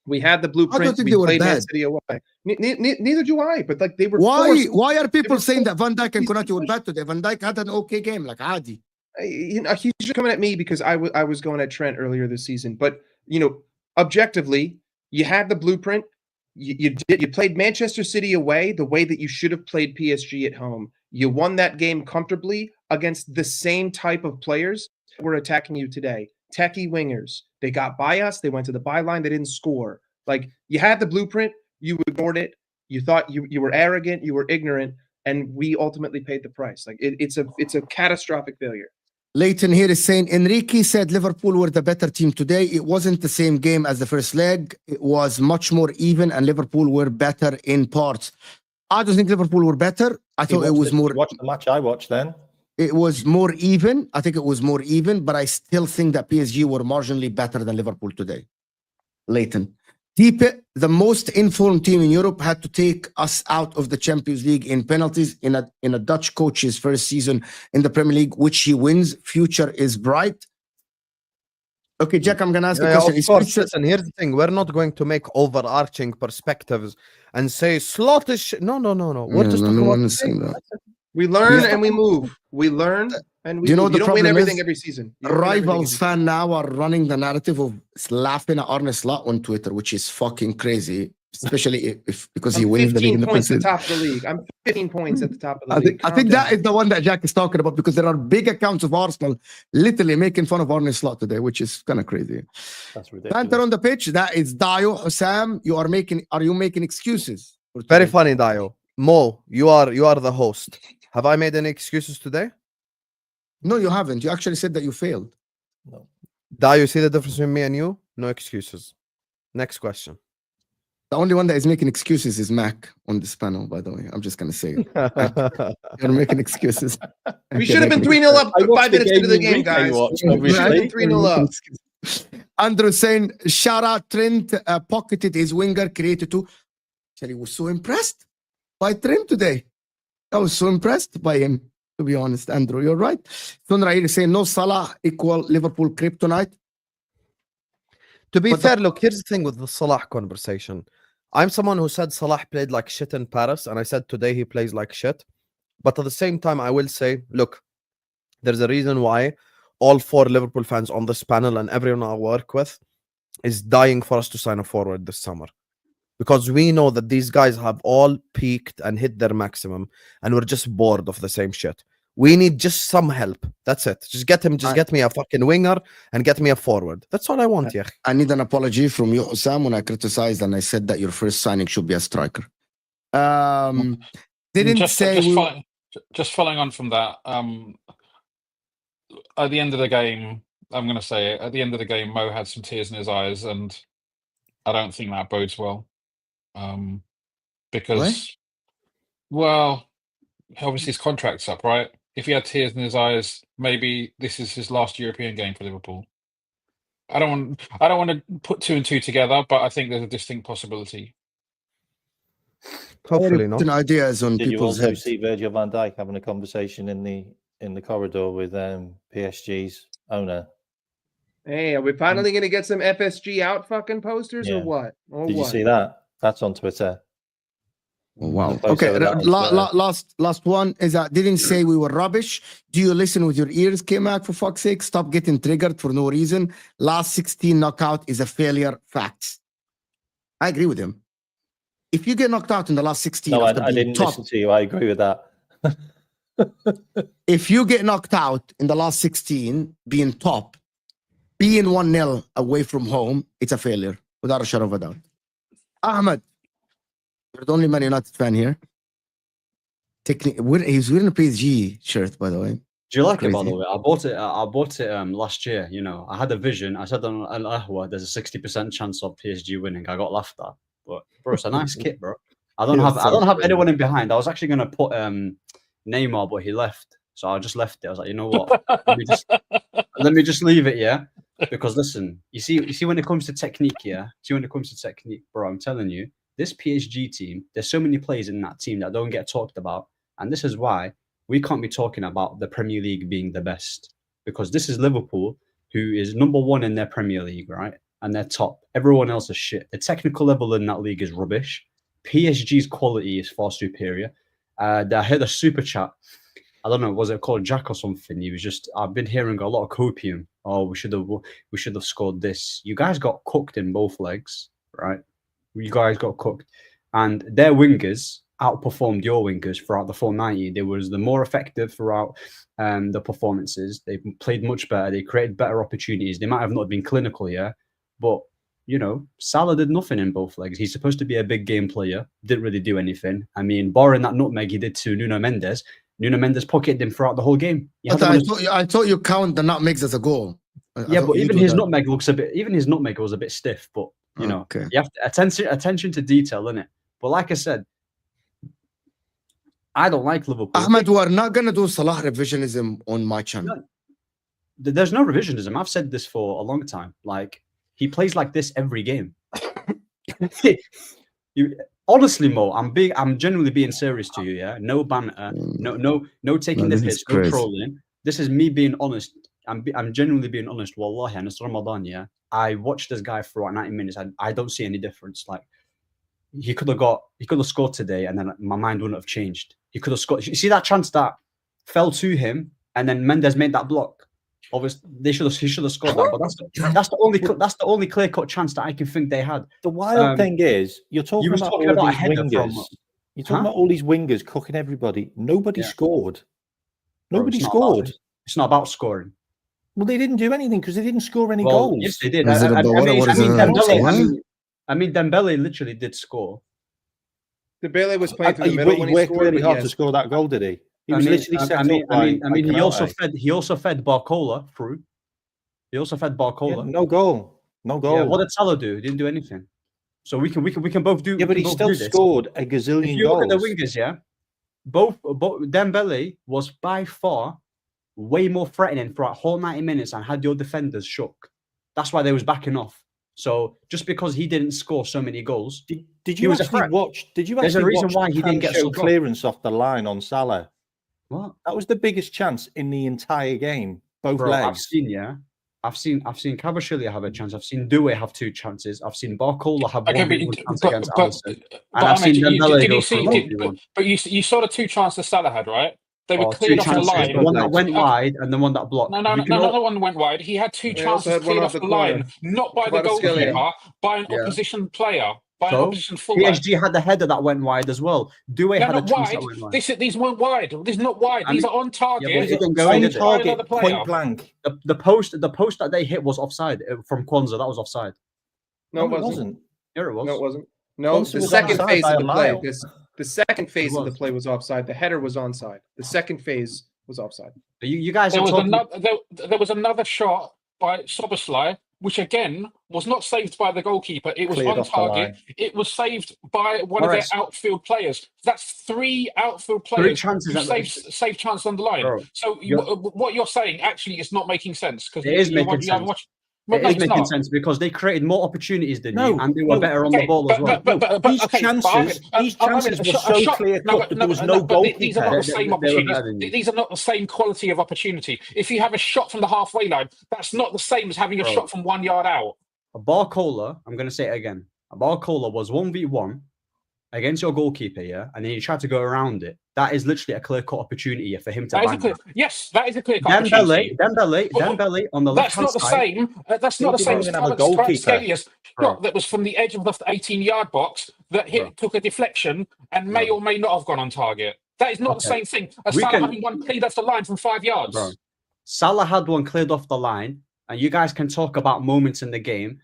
We had the blueprint. We played Man City away. Neither do I. But like they were. Why are people saying that Van Dijk and Konate were bad today? Van Dijk had an okay game, like Adi. You know, he's just coming at me because I was going at Trent earlier this season. But you know, objectively, you had the blueprint. You played Manchester City away the way that you should have played PSG at home. You won that game comfortably against the same type of players that were attacking you today. Techie wingers. They got by us. They went to the byline. They didn't score. Like, you had the blueprint. You ignored it. You thought you were arrogant. You were ignorant. And we ultimately paid the price. Like, it's a catastrophic failure. Leighton here is saying, Enrique said Liverpool were the better team today. It wasn't the same game as the first leg. It was much more even, and Liverpool were better in parts. I don't think Liverpool were better. I thought it was more... Watch the match I watched then. It was more even. I think it was more even, but I still think that PSG were marginally better than Liverpool today. Leighton. Diepe, the most informed team in Europe, had to take us out of the Champions League in penalties in a Dutch coach's first season in the Premier League, which he wins. Future is bright. Okay, Jack, I'm going to ask a question. Of course, listen, here's the thing. We're not going to make overarching perspectives and say, slot is... No. We're just talking about... We learn and we move. We learn and we move. You don't win everything every season. Rivals fan now are running the narrative of laughing at Arne Slot on Twitter, which is fucking crazy. especially if because he I'm wins the league 15 in the points at preseason. the top of the league. I'm 15 points at the top of the I league. think that is the one that Jack is talking about, because there are big accounts of Arsenal literally making fun of Arne Slot today, which is kind of crazy. That's ridiculous. Panther on the pitch. That is Dio. Sam, are you making excuses? for Very today? funny, Dio. Mo, you are the host. Have I made any excuses today? No, you haven't. You actually said that you failed. No. Dio, see the difference between me and you? No excuses. Next question. The only one that is making excuses is Mac on this panel, by the way. I'm just going to say it. You're making excuses. We should have been 3-0 up I watched 5 minutes the into the game game, guys. watched, We should have been obviously. 3-0 up. Andrew saying, shout out Trent, pocketed his winger, created two. Actually, was so impressed by Trent today. I was so impressed by him, to be honest, Andrew. You're right. Sunra is saying, no Salah equal Liverpool kryptonite. To be But fair, look, here's the thing with the Salah conversation. I'm someone who said Salah played like shit in Paris, and I said today he plays like shit. But at the same time, I will say, look, there's a reason why all 4 Liverpool fans on this panel and everyone I work with is dying for us to sign a forward this summer. Because we know that these guys have all peaked and hit their maximum, and we're just bored of the same shit. We need just some help. That's it. Just get me a fucking winger and get me a forward. That's all I want, yeah. I need an apology from you, Osam, when I criticized and I said that your first signing should be a striker. Just following on from that, at the end of the game, I'm going to say it, at the end of the game, Mo had some tears in his eyes, and I don't think that bodes well. Because, well, obviously his contract's up, right? If he had tears in his eyes, maybe this is his last European game for Liverpool. I don't want to put 2 and 2 together, but I think there's a distinct possibility. Hopefully not. Ideas on Did you people's also heads. see Virgil van Dijk having a conversation in the corridor with PSG's owner? Hey, are we finally going to get some FSG out fucking posters or what? Did you see that? That's on Twitter. Oh, wow. Okay. Last one is that didn't say we were rubbish. Do you listen with your ears, K-Mac, for fuck's sake? Stop getting triggered for no reason. Last 16 knockout is a failure. Facts. I agree with him. If you get knocked out in the last 16, no, I didn't listen to you. I agree with that. If you get knocked out in the last 16, being top, being 1-0 away from home, it's a failure, without a shadow of a doubt. Ahmed, you're the only Man United fan here. He's wearing a PSG shirt, by the way. Do you like it, by the way? I bought it last year. You know, I had a vision. I said on Al Ahwa, there's a 60% chance of PSG winning. I got laughed at. But bro, it's a nice kit, bro. I don't have anyone in behind. I was actually gonna put Neymar, but he left. So I just left it. I was like, you know what? let me just leave it, yeah. Because listen, you see when it comes to technique, bro, I'm telling you, this PSG team, there's so many players in that team that don't get talked about. And this is why we can't be talking about the Premier League being the best. Because this is Liverpool, who is number 1 in their Premier League, right? And they're top. Everyone else is shit. The technical level in that league is rubbish. PSG's quality is far superior. I heard a super chat. I don't know, was it called Jack or something? He was just, I've been hearing a lot of copium. Oh, we should have scored this. You guys got cooked in both legs, right? You guys got cooked. And their wingers outperformed your wingers throughout the 490. They was the more effective throughout the performances. They played much better. They created better opportunities. They might have not been clinical, yeah, but you know, Salah did nothing in both legs. He's supposed to be a big game player. Didn't really do anything. I mean, barring that nutmeg he did to Nuno Mendes pocketed him throughout the whole game. I thought you count the nutmegs as a goal. Yeah, but even his nutmeg was a bit stiff. But you know, you have to attention to detail, innit? But like I said, I don't like Liverpool. Ahmed, we're not gonna do Salah revisionism on my channel. There's no revisionism. I've said this for a long time. Like, he plays like this every game. Honestly, Mo, I'm genuinely being serious to you, yeah? No banter, no taking the piss, no trolling. This is me being honest. I'm genuinely being honest. Wallahi, and it's Ramadan, yeah? I watched this guy for 90 minutes and I don't see any difference. Like, he could have scored today and then my mind wouldn't have changed. He could have scored. You see that chance that fell to him and then Mendes made that block? Obviously, he should have scored that, but that's the only clear cut chance that I can think they had. The wild thing is, you're talking was about talking all about a these header wingers. from- You're talking about all these wingers cooking everybody. Nobody Yeah. scored. Bro, Nobody it's not about- scored. It's not about scoring. Well, they didn't do anything because they didn't score any Well, goals. yes, they did. Is it about what is it? I mean, Dembele literally did score. Dembele was playing through the He middle when he worked scored. really but hard yes. to score that goal, did he? He was literally set up by he also Quarte. fed Barcola through. He also fed Barcola. Yeah, no goal. No goal. Yeah, what did Salah do? He didn't do anything. So we can both do. Yeah, but we he can both still do this. scored a If gazillion you look goals. at the wingers, yeah, both Dembele was by far way more threatening for a whole 90 minutes and had your defenders shook. That's why they was backing off. So just because he didn't score so many goals, Did he you was a actually threat. watch? Did you There's a actually reason watch why he didn't get Sancho subbed off. clearance off the line on Salah? what? That was the biggest chance in the entire game. Both Bro, I've legs. seen Cavashilia have a chance. I've seen Doué have 2 chances. I've seen Barcola have Okay, 1 chance but against Alisson. but And I've seen Dembele did go you for a see? 1v1. But you saw the 2 chances Salah had, right? They were 2 cleared off the chances. line. The one that went wide and the one that blocked. No, We can all- another one went wide. He had 2 He also chances had one cleared off off the the line, corner. not by the Kvaratskhelia. goalkeeper, by an Yeah. opposition player, by an So, opposition fullback. PSG had the header that went wide as well. Doué They're had a not chance wide. that went wide. These weren't wide. These are not wide. I These mean- are on target. Yeah, but it didn't go in, On did it? By another target, player. point blank. The post that they hit was offside from Kwanzaa. That was offside. No, it wasn't. Here it was. No, it wasn't. No, Kwanzaa the was second onside phase by of a the play. mile. The second phase of the was. play was offside. The header was onside. The second phase was offside. You guys There are was talking. there was another shot by Soboslai, which again was not saved by the goalkeeper. It was Cleared on off the target. line. It was saved by one All of right. their outfield players. That's 3 outfield 3 players chances who that- saved chances on the line. Bro, So what you're saying actually is not making sense because It is making sense. Well, It no, is it's making not. sense because they created more opportunities than No, you, and they were no, better on the Okay, ball as well. These okay, chances- these chances were so clear-cut that there was no but these are not goalkeeper. the same They were better than opportunities. you. These are not the same quality of opportunity. If you have a shot from the halfway line, that's not the same as having a Bro. shot from 1 yard out. A Barcola, I'm going to say it again. A Barcola was 1v1 against your goalkeeper, yeah, and then you tried to go around it. That is literally a clear-cut opportunity for him to bang that. Yes, that is a clear cut opportunity. Dembele on the That's left-hand not the side. same. That's not the same as didn't even have a goalkeeper. Scalia's Bro. shot that was from the edge of the 18-yard box that Bro. took a deflection and may Bro. or may not have gone on target. That is not the Okay. same thing as We Salah can- having one cleared off the line from 5 yards. Bro. Salah had one cleared off the line, and you guys can talk about moments in the game.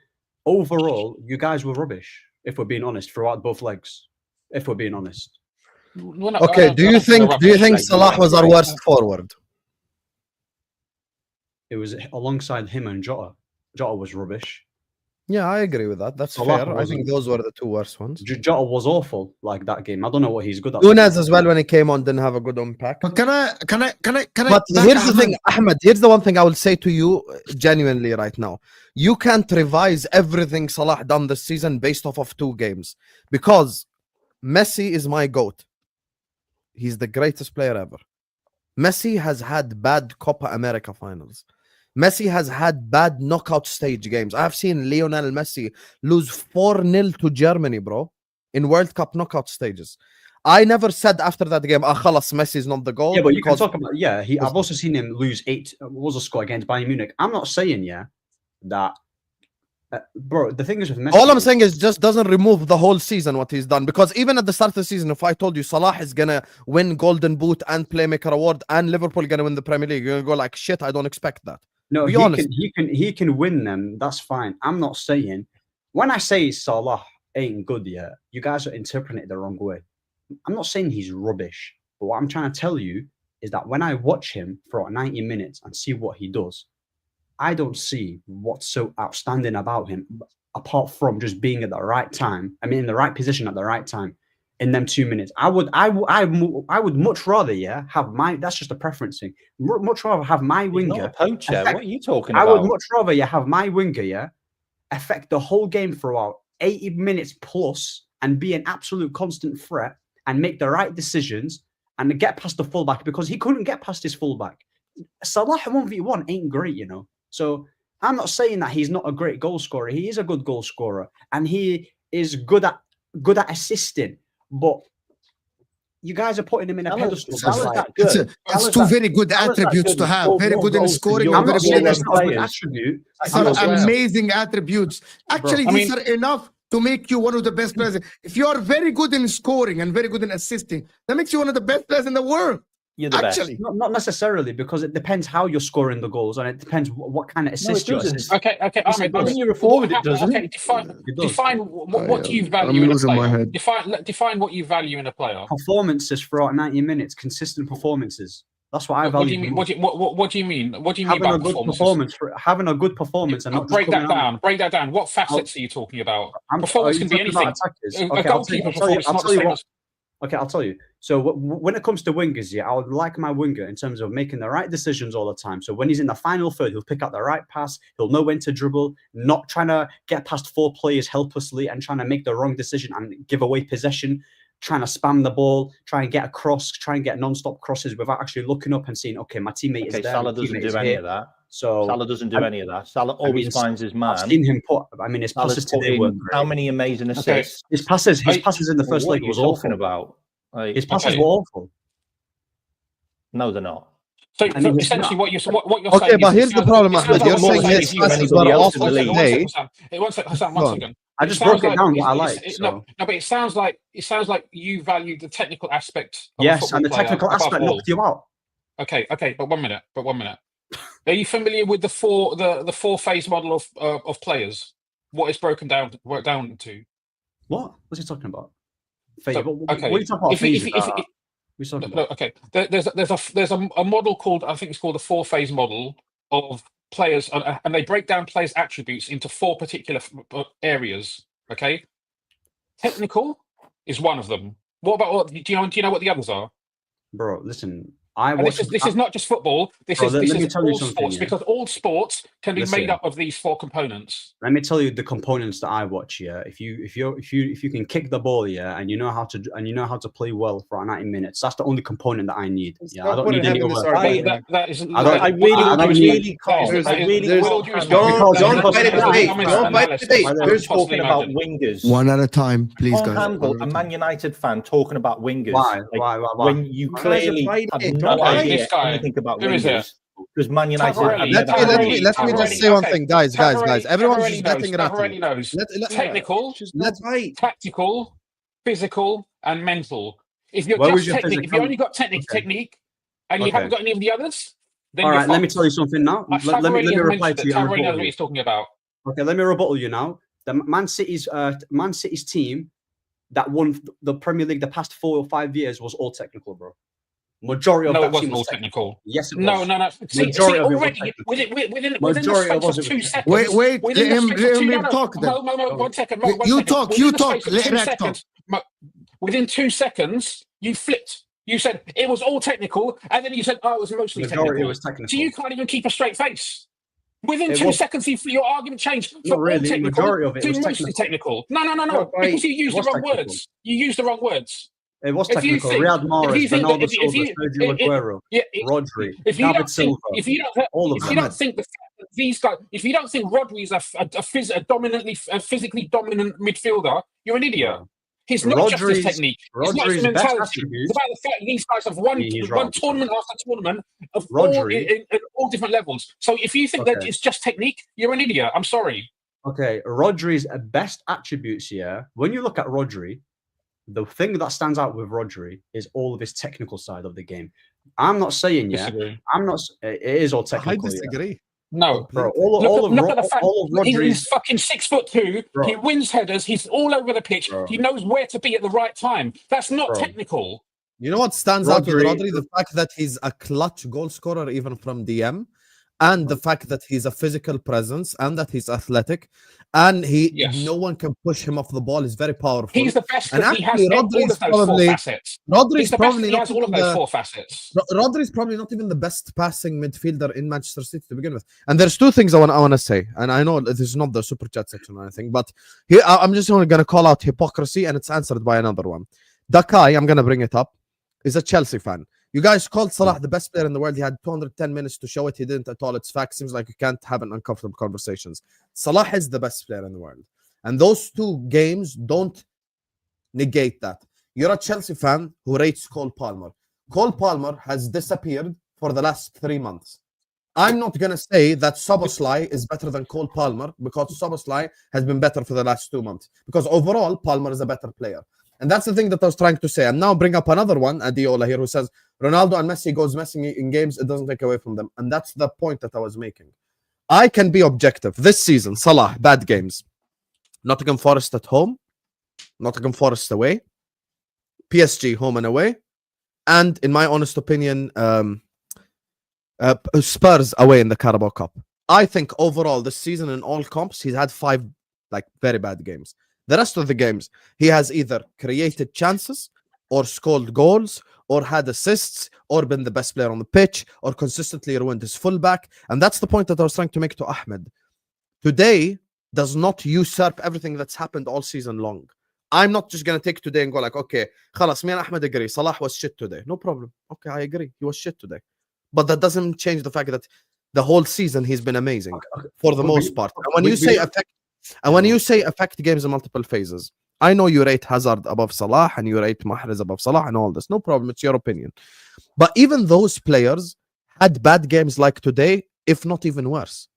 Overall, you guys were rubbish, if we're being honest, throughout both legs. If we're being honest. We're not- Okay, do you think Salah was our worst forward? It was alongside him and Jota. Jota was rubbish. Yeah, I agree with that. That's Salah fair. I think wasn't. those were the 2 worst ones. Jota was awful like that game. I don't know what he's good at. Nunes as well, when he came on, didn't have a good impact. But can I? But back here's the Ahmed? thing, Ahmed. Here's the one thing I will say to you genuinely right now. You can't revise everything Salah done this season based off of 2 games because Messi is my GOAT. He's the greatest player ever. Messi has had bad Copa America finals. Messi has had bad knockout stage games. I've seen Lionel Messi lose 4-0 to Germany, bro, in World Cup knockout stages. I never said after that game, khalas, Messi's not the goal. Yeah, but you can because talk about I've also seen him lose 8. What was the score against Bayern Munich? I'm not saying that, bro. The thing is with Messi, all I'm saying is just doesn't remove the whole season what he's done, because even at the start of the season, if I told you Salah is gonna win Golden Boot and Playmaker Award and Liverpool gonna win the Premier League, you're gonna go like, shit, I don't expect that. no, be he honest. he can win them. That's fine. I'm not saying when I say Salah ain't good yet, you guys are interpreting it the wrong way. I'm not saying he's rubbish, but what I'm trying to tell you is that when I watch him for 90 minutes and see what he does, I don't see what's so outstanding about him apart from just being at the right time. I mean, in the right position at the right time in them 2 minutes. I would much rather, have my. That's just a preference thing. Much rather have my He's winger. not a poacher. affect- What are you talking I about? would much rather have my winger, affect the whole game throughout 80 minutes plus and be an absolute constant threat and make the right decisions and get past the fullback, because he couldn't get past his fullback. Salah 1v1 ain't great, So I'm not saying that he's not a great goal scorer. He is a good goal scorer and he is good at assisting. But you guys are putting him in a pedestal. Salah's that It's, good. it's two very good attributes to have. Very good in scoring and very good in attribute. some amazing attributes. Actually, these are enough to make you one of the best players. If you are very good in scoring and very good in assisting, that makes you one of the best players in the world. You're the Actually, best. Not necessarily, because it depends how you're scoring the goals, and it depends what kind of assist you're assisting. Okay. Ahmed, When you're a forward, it doesn't. Okay, define what do you value in a player? Define what you value in a player. Performances throughout 90 minutes, consistent performances. That's what I value. What do you mean? What do you mean having by a good performance? Having a good performance and not break that down. Break that down. What facets are you talking about? Performance can be anything. A goalkeeper performance is not the same as. Okay, I'll tell you. So when it comes to wingers, I would like my winger in terms of making the right decisions all the time. So when he's in the final third, he'll pick out the right pass. He'll know when to dribble, not trying to get past 4 players helplessly and trying to make the wrong decision and give away possession, trying to spam the ball, try and get across, try and get non-stop crosses without actually looking up and seeing, okay, my teammate is there. Salah doesn't do any of that. So Salah doesn't do any of that. Salah always finds his man. I've seen him put. I mean, his passes today were how many amazing assists? His passes in the first leg was awful. About his passes were awful. No, they're not. So essentially, what you're saying. Okay, but here's the problem, Ahmed. You're saying his passes were awful today. One second. I just broke it down what I like. No, but it sounds like you value the technical aspect. Yes, and the technical aspect knocked you out. Okay, but one minute. Are you familiar with the four-phase model of players? What it's broken down to? What? What's he talking about? Okay. What are you talking about? Okay. There's a model called, I think it's called the 4-phase model of players, and they break down players' attributes into 4 particular areas. Okay. Technical is one of them. What about do you know what the others are? Bro, listen. This is not just football. This is all sports, because all sports can be made up of these 4 components. Let me tell you the components that I watch. Yeah, if you can kick the ball, and you know how to play well for 90 minutes, that's the only component that I need. Yeah, I don't need any other. I really can't. Don't fight the debate. We're talking about wingers. One at a time, please, guys. Handle a Man United fan talking about wingers. Why? When you clearly have no idea anything about wingers. Because Man United. Let me just say one thing, guys. Everyone's just getting it. Technical, tactical, physical, and mental. If you're if you only got technique, and you haven't got any of the others, then all right. Let me tell you something now. Let me reply to you. Knows what he's talking about. Okay, let me rebuttal you now. The Man City's team that won the Premier League the past 4 or 5 years was all technical, bro. Majority of it wasn't all technical. Yes, it was. No. See, already within the space of 2 seconds. Wait. Let him talk. Then. No. 1 second. You talk. Let him talk. Within 2 seconds, you flipped. You said it was all technical, and then you said, "Oh, it was mostly technical." Was technical. So you can't even keep a straight face. Within 2 seconds, your argument changed from all technical to mostly technical. No. Because you used the wrong words. You used the wrong words. It was technical. Riyad Mahrez, Ronaldo Silva, Sergio Aguero, Rodri, David Silva. If you don't think these guys, if you don't think Rodri is a dominantly physically dominant midfielder, you're an idiot. He's not just his technique. It's not his mentality. It's about the fact that these guys have won tournament after tournament of all different levels. So if you think that it's just technique, you're an idiot. I'm sorry. Okay, Rodri's best attributes here. When you look at Rodri, the thing that stands out with Rodri is all of his technical side of the game. I'm not saying, It is all technical. I disagree. No, bro. Look at the fact he's fucking 6'2". Bro. He wins headers. He's all over the pitch. Bro. He knows where to be at the right time. That's not technical. You know what stands out with Rodri? The fact that he's a clutch goal scorer, even from DM, and the fact that he's a physical presence and that he's athletic, and no one can push him off the ball. He's very powerful. He's the best. And actually, Rodri's probably not even the best passing midfielder in Manchester City to begin with. And there's 2 things I want to say, and I know this is not the super chat section or anything, but here I'm just going to call out hypocrisy, and it's answered by another one. Dakai, I'm going to bring it up, is a Chelsea fan. You guys called Salah the best player in the world. He had 210 minutes to show it. He didn't at all. It's fact. Seems like you can't have an uncomfortable conversations. Salah is the best player in the world. And those 2 games don't negate that. You're a Chelsea fan who rates Cole Palmer. Cole Palmer has disappeared for the last 3 months. I'm not going to say that Szoboszlai is better than Cole Palmer because Szoboszlai has been better for the last 2 months. Because overall, Palmer is a better player. And that's the thing that I was trying to say. And now bring up another one, Adiola here, who says, Ronaldo and Messi goes missing in games, it doesn't take away from them. And that's the point that I was making. I can be objective. This season, Salah, bad games. Nottingham Forest at home, Nottingham Forest away, PSG home and away, and in my honest opinion, Spurs away in the Carabao Cup. I think overall this season in all comps, he's had 5 very bad games. The rest of the games, he has either created chances or scored goals or had assists or been the best player on the pitch or consistently ruined his fullback. And that's the point that I was trying to make to Ahmed. Today does not usurp everything that's happened all season long. I'm not just going to take today and go like, okay, khalas, me and Ahmed agree. Salah was shit today. No problem. Okay, I agree. He was shit today. But that doesn't change the fact that the whole season he's been amazing for the most part. And when you say affect games in multiple phases, I know you rate Hazard above Salah and you rate Mahrez above Salah and all this. No problem. It's your opinion. But even those players had bad games like today, if not even worse.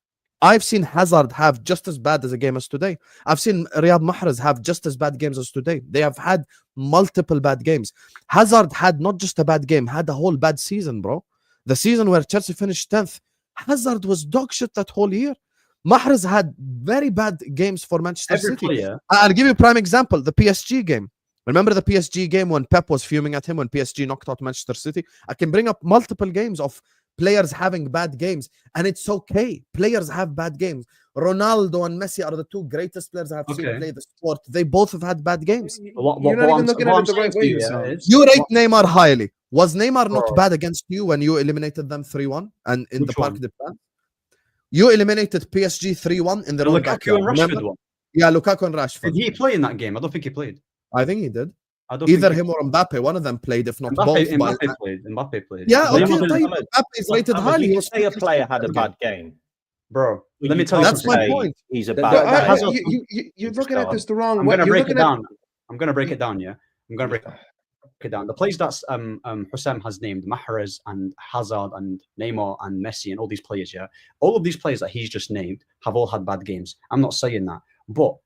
I've seen Hazard have just as bad as a game as today. I've seen Riyad Mahrez have just as bad games as today. They have had multiple bad games. Hazard had not just a bad game, had a whole bad season, bro. The season where Chelsea finished 10th, Hazard was dog shit that whole year. Mahrez had very bad games for Manchester City. Player. I'll give you a prime example, the PSG game. Remember the PSG game when Pep was fuming at him when PSG knocked out Manchester City? I can bring up multiple games of players having bad games, and it's okay. Players have bad games. Ronaldo and Messi are the 2 greatest players I have seen play the sport. They both have had bad games. You're not even looking at it the right way. You rate Neymar highly. Was Neymar not bad against you when you eliminated them 3-1 and in the Parc des Princes? You eliminated PSG 3-1 in the own backyard. One. Yeah, Lukaku and Rashford. Did he play in that game? I don't think he played. I think he did. Either him or Mbappe, one of them played, if not both. Mbappe played. Yeah, okay. Mbappe is rated highly. You say a player had a bad game, bro. Let me tell you. That's my point. He's a bad guy. You're looking at this the wrong way. I'm going to break it down. I'm going to break it down. Yeah, I'm going to break it down. The players that Hussam has named, Mahrez and Hazard and Neymar and Messi and all these players. Yeah, all of these players that he's just named have all had bad games. I'm not saying that, but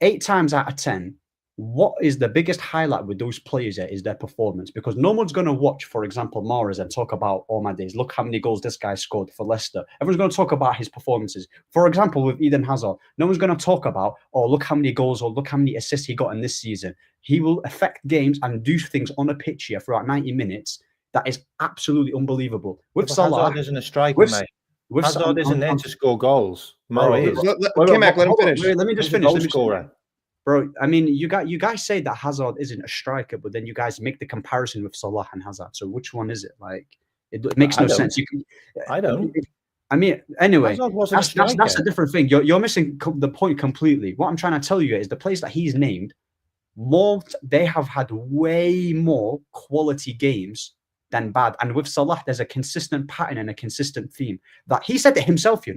8 times out of 10. What is the biggest highlight with those players is their performance, because no one's going to watch, for example, Mahrez and talk about, oh my days, look how many goals this guy scored for Leicester. Everyone's going to talk about his performances. For example, with Eden Hazard, no one's going to talk about, oh, look how many goals or look how many assists he got in this season. He will affect games and do things on a pitch here throughout 90 minutes. That is absolutely unbelievable. With Salah, Hazard isn't a striker, mate. Hazard isn't there to score goals. Mo is. Let him finish. Let me just finish. Goal scorer. Bro, I mean, you guys say that Hazard isn't a striker, but then you guys make the comparison with Salah and Hazard. So which one is it? Like, it makes no sense. I don't. I mean, anyway, that's a different thing. You're missing the point completely. What I'm trying to tell you is the players that he's named, they have had way more quality games than bad. And with Salah, there's a consistent pattern and a consistent theme that he said it himself. He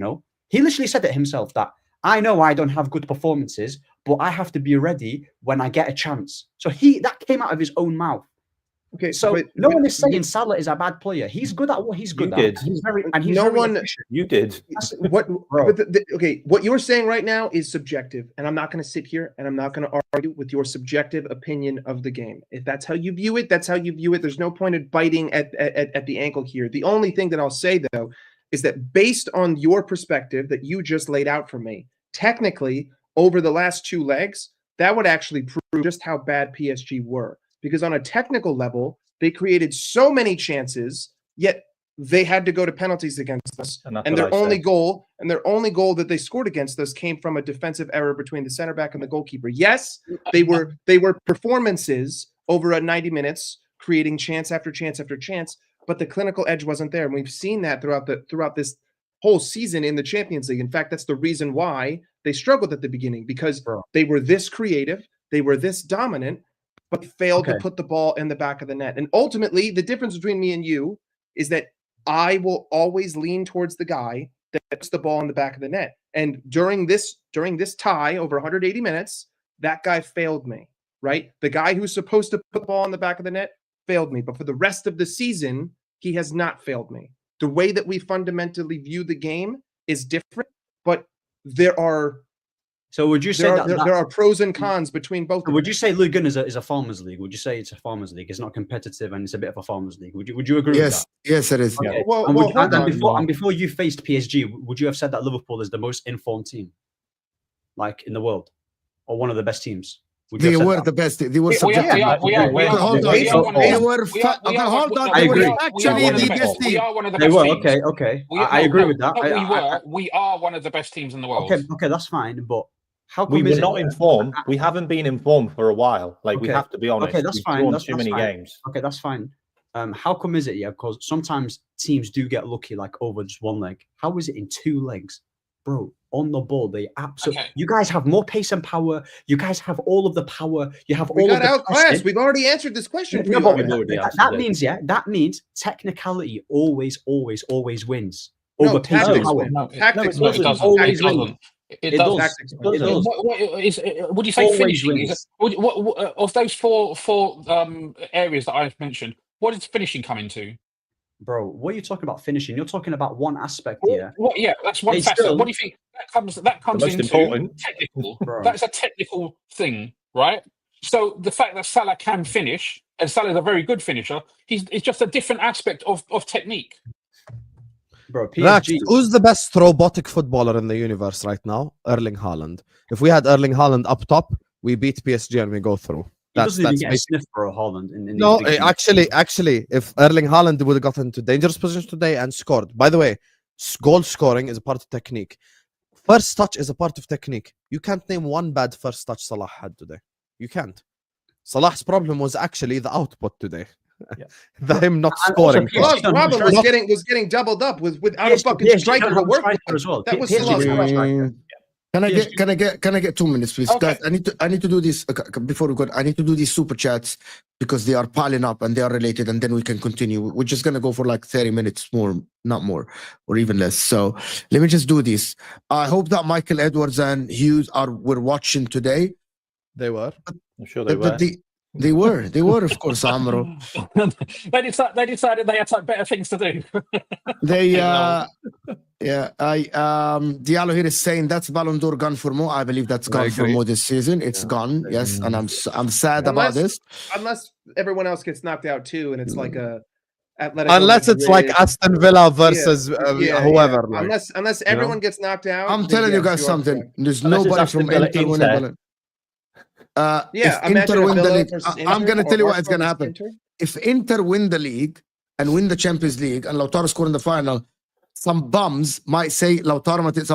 literally said it himself that I know I don't have good performances, but I have to be ready when I get a chance. So that came out of his own mouth. Okay, so no one is saying Salah is a bad player. He's good at what he's good at. He's very efficient. You did. What you're saying right now is subjective, and I'm not going to sit here and I'm not going to argue with your subjective opinion of the game. If that's how you view it, that's how you view it. There's no point in biting at the ankle here. The only thing that I'll say though is that based on your perspective that you just laid out for me, technically over the last 2 legs, that would actually prove just how bad PSG were. Because on a technical level, they created so many chances, yet they had to go to penalties against us. And their only goal that they scored against us came from a defensive error between the center back and the goalkeeper. Yes, they were performances over 90 minutes, creating chance after chance after chance, but the clinical edge wasn't there. And we've seen that throughout this whole season in the Champions League. In fact, that's the reason why they struggled at the beginning, because they were this creative, they were this dominant, but failed to put the ball in the back of the net. And ultimately, the difference between me and you is that I will always lean towards the guy that puts the ball in the back of the net. And during this tie over 180 minutes, that guy failed me. right? The guy who's supposed to put the ball in the back of the net failed me. But for the rest of the season, he has not failed me. The way that we fundamentally view the game is different, but there are would you say there are pros and cons between both? Would you say Ligue 1 is a farmers league? Would you say it's a farmers league? It's not competitive and it's a bit of a farmers league. Would you agree with that? Yes, it is. Okay. Well, Before you faced PSG, would you have said that Liverpool is the most informed team, like in the world, or one of the best teams? They were the best. They were subjective. Hold on. They were actually the best team. We are one of the They best were teams. okay. I agree with that. We are one of the best teams in the world. Okay, that's fine. But how come we were not informed? We haven't been informed for a while. Like we have to be honest. Okay, that's fine. We've That's too many fine. games. Okay, that's fine. How come is it? Yeah, because sometimes teams do get lucky, like over just one leg. How is it in two legs, bro? On the ball, they absolutely. Okay. You guys have more pace and power. You guys have all of the power. You have all of the outclassed. We've already answered this question. That means technicality always wins over pace and power. Tactics always wins. It does. Would you say finishing? Of those four areas that I've mentioned, what does finishing come into? Bro, what are you talking about finishing? You're talking about one aspect here. Yeah, that's one facet. What do you think that comes into important. Technical? That's a technical thing, right? So the fact that Salah can finish, and Salah is a very good finisher, it's just a different aspect of technique. Bro, PSG. Who's the best robotic footballer in the universe right now? Erling Haaland. If we had Erling Haaland up top, we beat PSG and we go through. He doesn't even get a sniff for a Haaland. No, actually, if Erling Haaland would have gotten into dangerous positions today and scored. By the way, goal scoring is a part of technique. First touch is a part of technique. You can't name one bad first touch Salah had today. You can't. Salah's problem was actually the output today. Him not scoring. Salah's problem was getting doubled up without a fucking striker to work with as well. That was Salah's problem. Can I get 2 minutes, please, guys? I need to do this before we go. I need to do these super chats because they are piling up and they are related, and then we can continue. We're just gonna go for like 30 minutes more, not more, or even less. So let me just do this. I hope that Michael Edwards and Hughes were watching today. They were. I'm sure they were. They were, of course, Amro. They decided they had better things to do. Diallo here is saying that's Ballon d'Or gone for Mo. I believe that's gone for Mo this season. It's gone, yes, and I'm sad about this. Unless everyone else gets knocked out too, and it's like a Atletico unless it's like Aston Villa versus whoever. Like, unless everyone gets knocked out. I'm telling you guys something. There's nobody from Inter winning Ballon. If Inter win the league, I'm going to tell you what is going to happen. If Inter win the league and win the Champions League and Lautaro score in the final, some bums might say Lautaro Martinez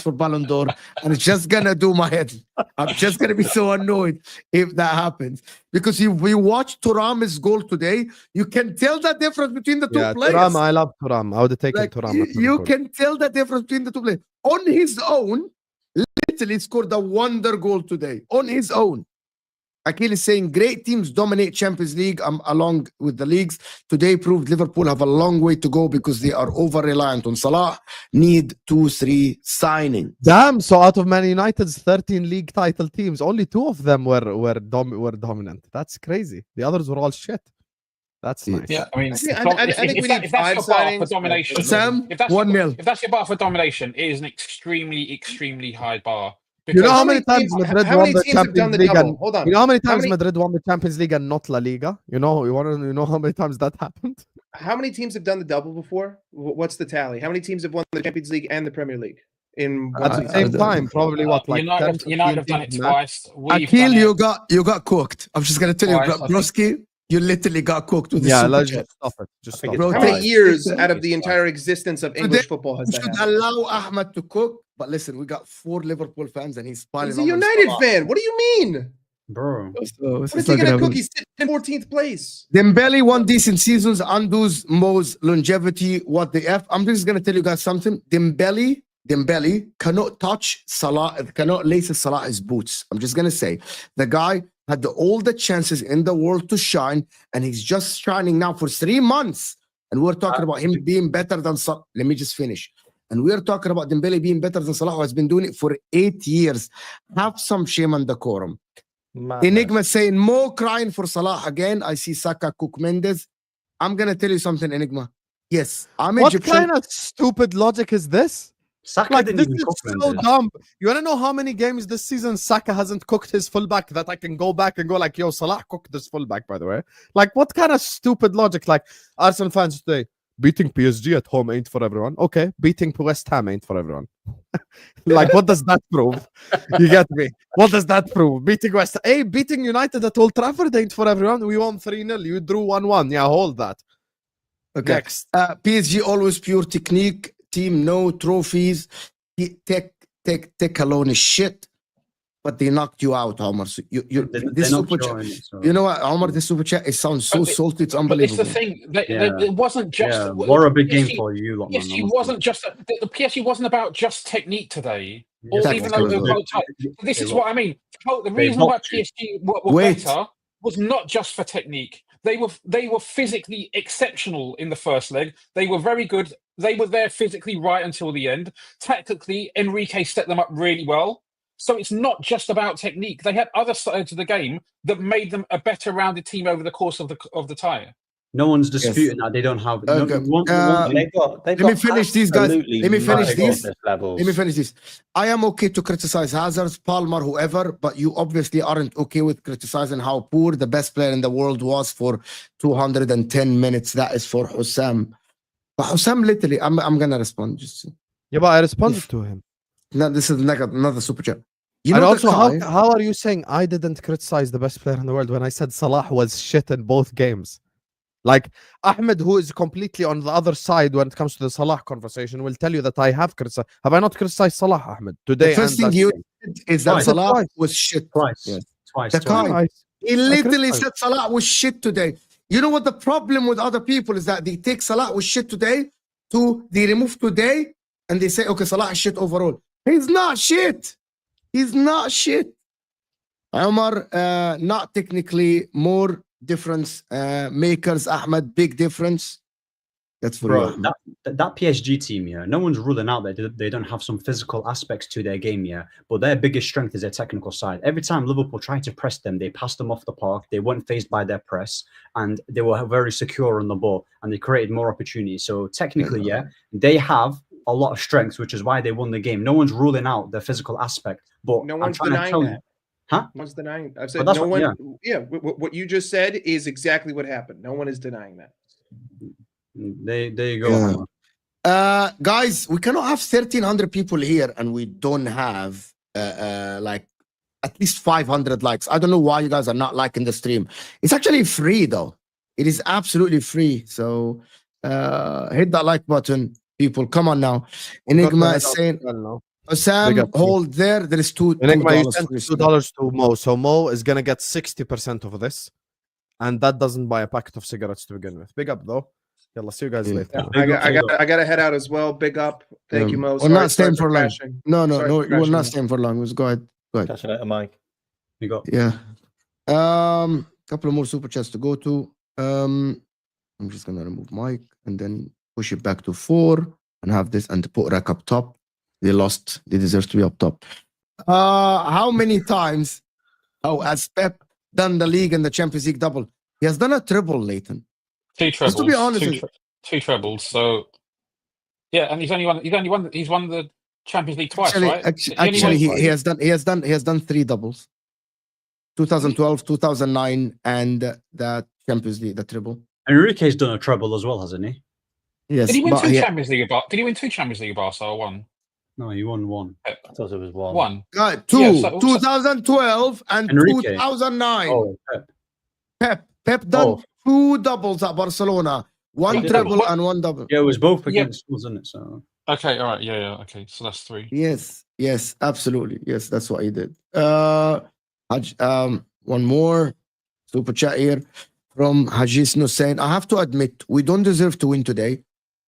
for Ballon d'Or, and it's just going to do my head. I'm just going to be so annoyed if that happens. Because if we watch Thuram's goal today, you can tell the difference between the two players. Thuram, I love Thuram. I would have taken Thuram. You can tell the difference between the two players. On his own, literally scored a wonder goal today on his own. Akil is saying great teams dominate Champions League along with the leagues. Today proved Liverpool have a long way to go because they are over-reliant on Salah. Need 2-3 signing. Damn, so out of Man United's 13 league title teams, only 2 of them were dominant. That's crazy. The others were all shit. That's nice. Yeah, I mean, I think we need 5 signings for domination. Sam, 1-0. If that's your bar for domination, it is an extremely high bar. You know how many times Madrid won the Champions League? Hold on. You know how many times Madrid won the Champions League and not La Liga? You know how many times that happened? How many teams have done the double before? What's the tally? How many teams have won the Champions League and the Premier League in at the same time? Probably what, like United have done it twice. Akil, you got cooked. I'm just gonna tell you, Broski, you literally got cooked with the let's just stop it. Just stop it. How many years out of the entire existence of English football has that happened? Allow Ahmed to cook, but listen, we got 4 Liverpool fans and he's piling. He's a United fan. What do you mean, bro? What is he gonna cook? He's in 14th place. Dembele won decent seasons, undoes Mo's longevity. What the F? I'm just gonna tell you guys something. Dembele cannot touch Salah, cannot lace Salah his boots. I'm just gonna say the guy had all the chances in the world to shine, and he's just shining now for 3 months. And we're talking about him being better than Salah. Let me just finish. And we're talking about Dembele being better than Salah, who has been doing it for 8 years. Have some shame and decorum. Madness. Enigma saying Mo crying for Salah again. I see Saka, Cook, Mendes. I'm gonna tell you something, Enigma. Yes, I'm What Egyptian. kind of stupid logic is this? Saka Like, didn't this even is cook so Mendes. dumb. You want to know how many games this season Saka hasn't cooked his fullback that I can go back and go like, yo, Salah cooked this fullback, by the way. Like, what kind of stupid logic? Like, Arsenal fans today, beating PSG at home ain't for everyone. Okay, beating West Ham ain't for everyone. Like, what does that prove? You get me? What does that prove? Beating beating United at Old Trafford ain't for everyone. We won 3-0. You drew 1-1. Yeah, hold that. Okay. Next. PSG always pure technique. Team no trophies. Tech alone is shit. But they knocked you out, Omar. So this super chat. You know what, Omar? This super chat. It sounds so salty. It's unbelievable. But it's the thing. It wasn't just. Yeah, what a big game for you, lot, man. PSG wasn't just the PSG wasn't about just technique today. Or That's even though good. this is what I mean. The reason why PSG were better was not just for technique. They were physically exceptional in the first leg. They were very good. They were there physically right until the end. Tactically, Enrique set them up really well. So it's not just about technique. They had other sides of the game that made them a better rounded team over the course of the tie. No one's disputing that they don't have. Okay. Let me finish these guys. Let me finish these. Let me finish this. I am okay to criticize Hazard, Palmer, whoever, but you obviously aren't okay with criticizing how poor the best player in the world was for 210 minutes. That is for Hussam. But Hussam, literally, I'm gonna respond. Just Yeah, but I responded to him. no, this is another super chat. You And know also, the how are you saying I didn't criticize the best player in the world when I said Salah was shit in both games? Like, Ahmed, who is completely on the other side when it comes to the Salah conversation, will tell you that I have criticized. Have I not criticized Salah, Ahmed? Today, the first thing you did is that Salah was shit. Twice. Yes. Twice. He literally said Salah was shit today. You know what the problem with other people is that they take Salah was shit today they remove today and they say, okay, Salah is shit overall. He's not shit. He's not shit. Omar, not technically, more difference makers. Ahmed, big difference. That's for you. That PSG team, yeah, no one's ruling out that they don't have some physical aspects to their game, yeah, but their biggest strength is their technical side. Every time Liverpool tried to press them, they passed them off the park, they weren't phased by their press, and they were very secure on the ball, and they created more opportunities. So technically, yeah, they have a lot of strengths, which is why they won the game. No one's ruling out the physical aspect, but no one's denying that. Huh? No one's denying. I've said no one. Yeah, what you just said is exactly what happened. No one is denying that. There you go. Yeah. Guys, we cannot have 1,300 people here and we don't have like at least 500 likes. I don't know why you guys are not liking the stream. It's actually free though. It is absolutely free. So hit that like button, people. Come on now. Enigma is saying, Sam, hold there. There is Enigma, you sent $2 to Mo. So Mo is going to get 60% of this. And that doesn't buy a packet of cigarettes to begin with. Big up though. Yalla, see you guys later. I got to head out as well. Big up. Thank you, Mo. We're not staying for long. No, we're not staying for long. Go ahead. Catch you later, Mike. You got. Yeah. Couple of more super chats to go to. I'm just gonna remove Mike and then push it back to 4 and have this and put Rack up top. They lost. They deserve to be up top. How many times has Pep done the league and the Champions League double? He has done a triple, Leighton. 2 trebles. To be honest, two trebles. So yeah, and he's won the Champions League twice, right? Actually, he has done 3 doubles. 2012, 2009, and the Champions League, the treble. Enrique's done a treble as well, hasn't he? Yes. Did he win 2 Champions League? Did he win 2 Champions League Barca or 1? No, he won 1. I thought it was 1. 1. 2. Yeah, 2012 and Enrique. 2009. Oh, Pep done 2 doubles at Barcelona. 1 treble and 1 double. Yeah, it was both against Spurs, isn't it? So. Okay, all right, yeah, okay, so that's 3. Yes, absolutely. Yes, that's what he did. One more super chat here from Hajisno saying, I have to admit, we don't deserve to win today,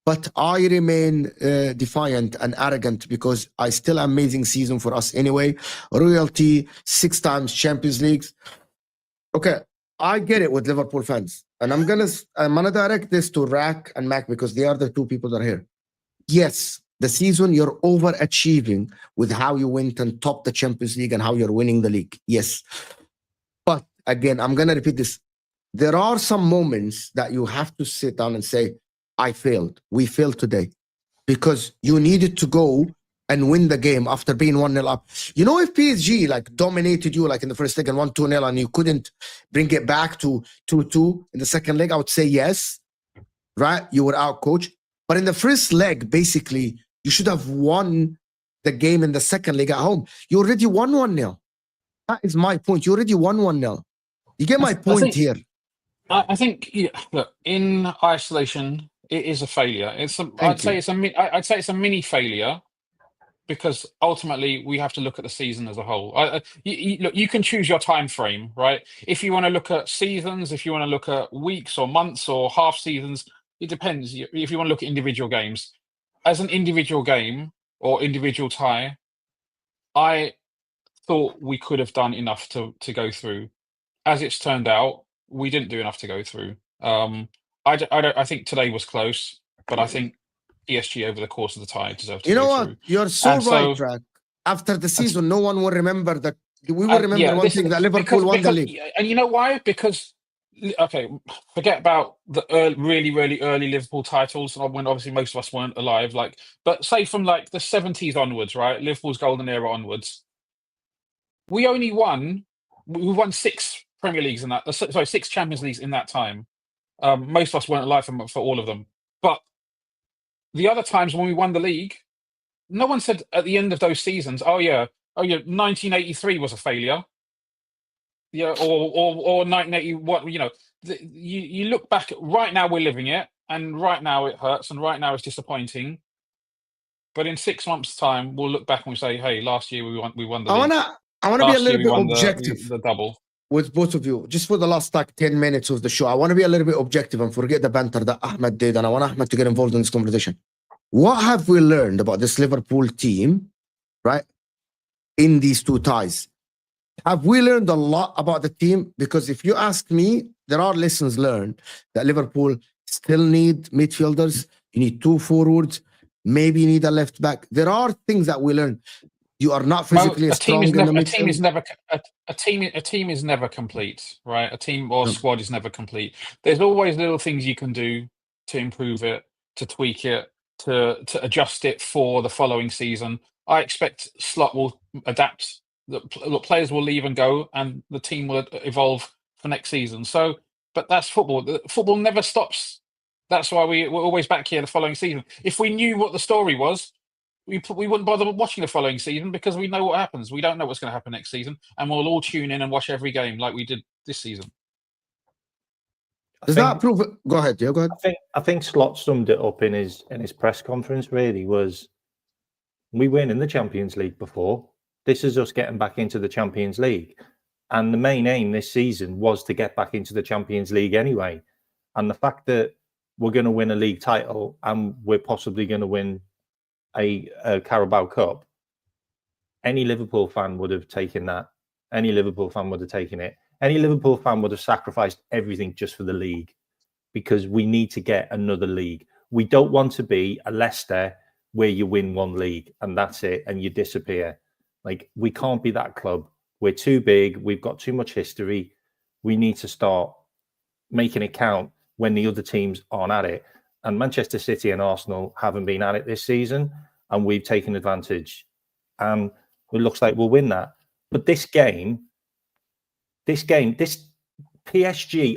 but I remain defiant and arrogant because I still amazing season for us anyway. Royalty, 6 times Champions Leagues. Okay, I get it with Liverpool fans. And I'm gonna direct this to Rack and Mac because they are the 2 people that are here. Yes, the season you're overachieving with how you went and topped the Champions League and how you're winning the league. Yes. again, I'm going to repeat this. There are some moments that you have to sit down and say, I failed. We failed today because you needed to go and win the game after being 1-0 up. You know, if PSG like dominated you like in the first leg and 1-2-0 and you couldn't bring it back to 2-2 in the second leg, I would say yes, right? You were out coached. But in the first leg, basically, you should have won the game in the second leg at home. You already won 1-0. That is my point. You already won 1-0. You get my point here. I think, look, in isolation, it is a failure. I'd say it's a mini failure because ultimately we have to look at the season as a whole. Look, you can choose your time frame, right? If you want to look at seasons, if you want to look at weeks or months or half seasons, it depends. If you want to look at individual games, as an individual game or individual tie, I thought we could have done enough to go through. As it's turned out, we didn't do enough to go through. I think today was close, but I think PSG over the course of the tie deserved to You know go what? through. You're so And right, Track. After the season, no one will remember that. We will remember one thing, that Liverpool won the league. And you know why? Because, okay, forget about the really, really early Liverpool titles, when obviously most of us weren't alive. But say from like the 70s onwards, right? Liverpool's golden era onwards. We won 6 Premier Leagues in that. Sorry, 6 Champions Leagues in that time. Most of us weren't alive for all of them. But the other times when we won the league, no one said at the end of those seasons, oh yeah, 1983 was a failure. Yeah, or 1981. You know, you look back. Right now we're living it, and right now it hurts, and right now it's disappointing. But in 6 months' time, we'll look back and we say, "Hey, last year we won the league." I wanna be a little bit objective the double with both of you, just for the last 10 minutes of the show. I want to be a little bit objective and forget the banter that Ahmed did, and I want Ahmed to get involved in this conversation. What have we learned about this Liverpool team, right, in these 2 ties? Have we learned a lot about the team? Because if you ask me, there are lessons learned that Liverpool still need midfielders. You need 2 forwards. Maybe you need a left back. There are things that we learned. You are not physically strong in the midfield. A team is never complete, right? A team or squad is never complete. There's always little things you can do to improve it, to tweak it, to adjust it for the following season. I expect Slot will adapt. The players will leave and go, and the team will evolve for next season. So, but that's football. Football never stops. That's why we're always back here the following season. If we knew what the story was, we wouldn't bother watching the following season because we know what happens. We don't know what's going to happen next season, and we'll all tune in and watch every game like we did this season. Does that prove it? Go ahead. Yeah, go ahead. I think Slot summed it up in his press conference. Really, was we win in the Champions League before. This is us getting back into the Champions League, and the main aim this season was to get back into the Champions League anyway. And the fact that we're going to win a league title and we're possibly going to win a Carabao Cup, any Liverpool fan would have taken that. Any Liverpool fan would have taken it. Any Liverpool fan would have sacrificed everything just for the league, because we need to get another league. We don't want to be a Leicester where you win 1 league and that's it and you disappear. Like, we can't be that club. We're too big. We've got too much history. We need to start making it count when the other teams aren't at it. And Manchester City and Arsenal haven't been at it this season, and we've taken advantage. And it looks like we'll win that. But this PSG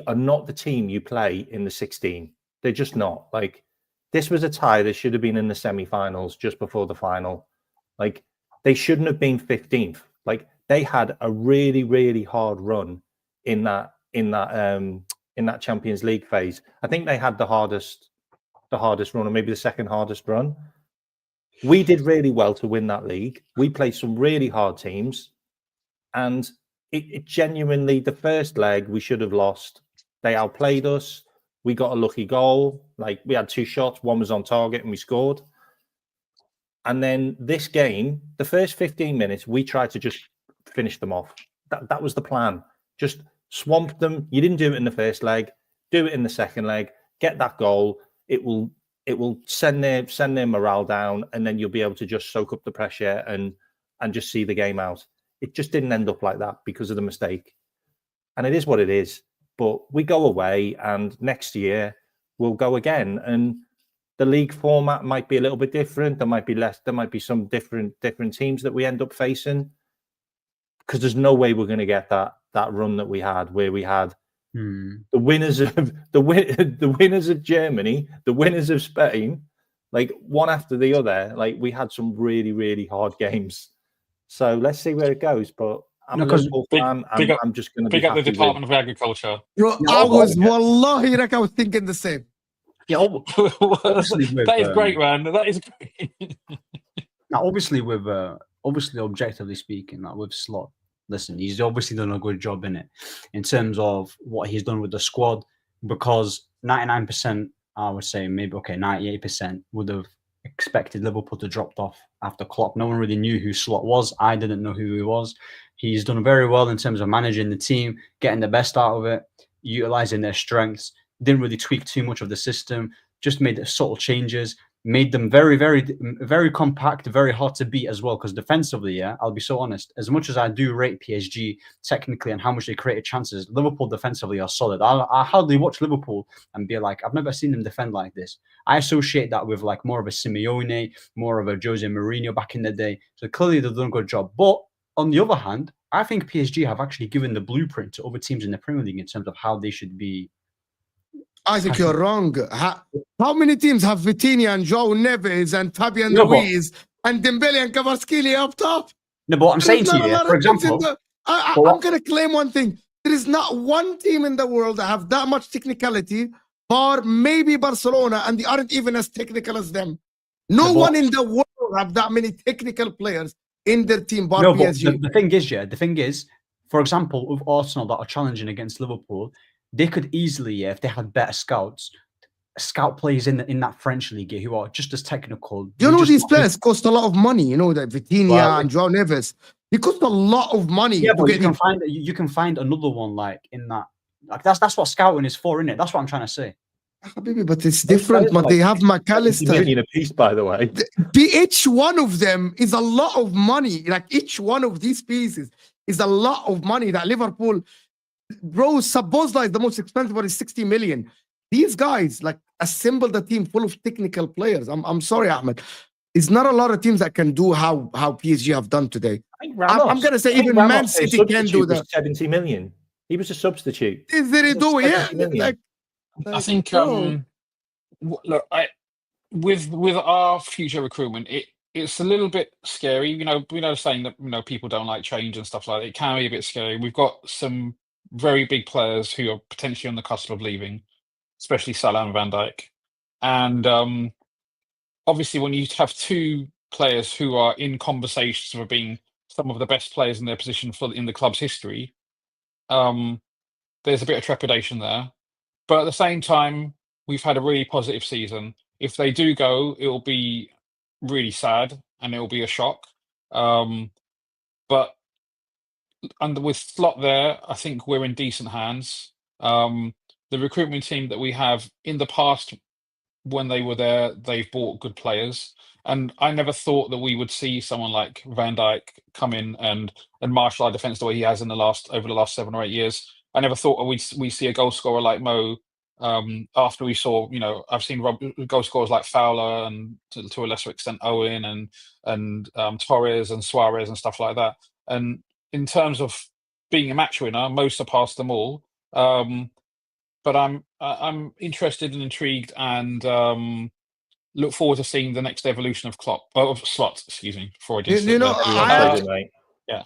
are not the team you play in the 16. They're just not. Like, this was a tie. They should have been in the semi-finals just before the final. Like, they shouldn't have been 15th. Like, they had a really, really hard run in that Champions League phase. I think they had the hardest run, or maybe the second hardest run. We did really well to win that league. We played some really hard teams, and it genuinely, the first leg we should have lost. They outplayed us. We got a lucky goal. Like, we had 2 shots, one was on target, and we scored. And then this game, the first 15 minutes, we tried to just finish them off. That was the plan. Just swamp them. You didn't do it in the first leg. Do it in the second leg. Get that goal. It will send their morale down, and then you'll be able to just soak up the pressure and just see the game out. It just didn't end up like that because of the mistake. and it is what it is. But we go away, and next year we'll go again. And the league format might be a little bit different. There might be less. There might be some different teams that we end up facing, because there's no way we're going to get that run that we had, where we had the winners of the winners of Germany, the winners of Spain, like one after the other. Like we had some really, really hard games. So let's see where it goes. But I'm a Liverpool fan. I'm just going to pick up the Department of Agriculture. Bro, I was thinking the same. Yeah, obviously that is great, man. That is great. Now, obviously, objectively speaking, like with Slot, listen, he's obviously done a good job in it in terms of what he's done with the squad, because 99%, I would say maybe 98% would have expected Liverpool to drop off after Klopp. No one really knew who Slot was. I didn't know who he was. He's done very well in terms of managing the team, getting the best out of it, utilizing their strengths. Didn't really tweak too much of the system, just made subtle changes, made them very, very, very compact, very hard to beat as well. Because defensively, I'll be so honest, as much as I do rate PSG technically and how much they created chances, Liverpool defensively are solid. I hardly watch Liverpool and be like, I've never seen them defend like this. I associate that with like more of a Simeone, more of a Jose Mourinho back in the day. So clearly they've done a good job. But on the other hand, I think PSG have actually given the blueprint to other teams in the Premier League in terms of how they should be. I think you're wrong. How many teams have Vitinha and João Neves and Fabian Ruiz and Dembele and Kvaratskhelia up top? No, but what I'm saying to you, for example, I'm going to claim one thing. There is not one team in the world that have that much technicality, or maybe Barcelona, and they aren't even as technical as them. No one in the world have that many technical players in their team, bar PSG. The thing is, for example, with Arsenal that are challenging against Liverpool, they could easily, if they had better scouts, scout players in that French league who are just as technical. You know, these players cost a lot of money. You know that Vitinha and João Neves, they cost a lot of money. Yeah, but you can find another one like in that. Like that's what scouting is for, isn't it? That's what I'm trying to say. Baby, but it's different. But they have McAllister. Million a piece, by the way. Each one of them is a lot of money. Like each one of these pieces is a lot of money that Liverpool. Bro, Sabozla is the most expensive one, is 60 million. These guys like assembled a team full of technical players. I'm sorry, Ahmed. It's not a lot of teams that can do how PSG have done today. I'm gonna say even Man City can do that. 70 million. He was a substitute. Is they do it? Yeah. I think look, with our future recruitment, it's a little bit scary. You know, we know saying that people don't like change and stuff like that. It can be a bit scary. We've got some very big players who are potentially on the cusp of leaving, especially Salah and Van Dijk. And obviously, when you have two players who are in conversations for being some of the best players in their position in the club's history, there's a bit of trepidation there. But at the same time, we've had a really positive season. If they do go, it will be really sad and it will be a shock. But with Slot there, I think we're in decent hands. The recruitment team that we have in the past, when they were there, they've bought good players. And I never thought that we would see someone like Van Dijk come in and marshal our defence the way he has over the last 7 or 8 years. I never thought we'd see a goal scorer like Mo. After we saw, I've seen goal scorers like Fowler and to a lesser extent Owen and Torres and Suarez and stuff like that. And in terms of being a match winner, Mo surpassed them all. But I'm interested and intrigued and look forward to seeing the next evolution of Slot. Excuse me. Before I did.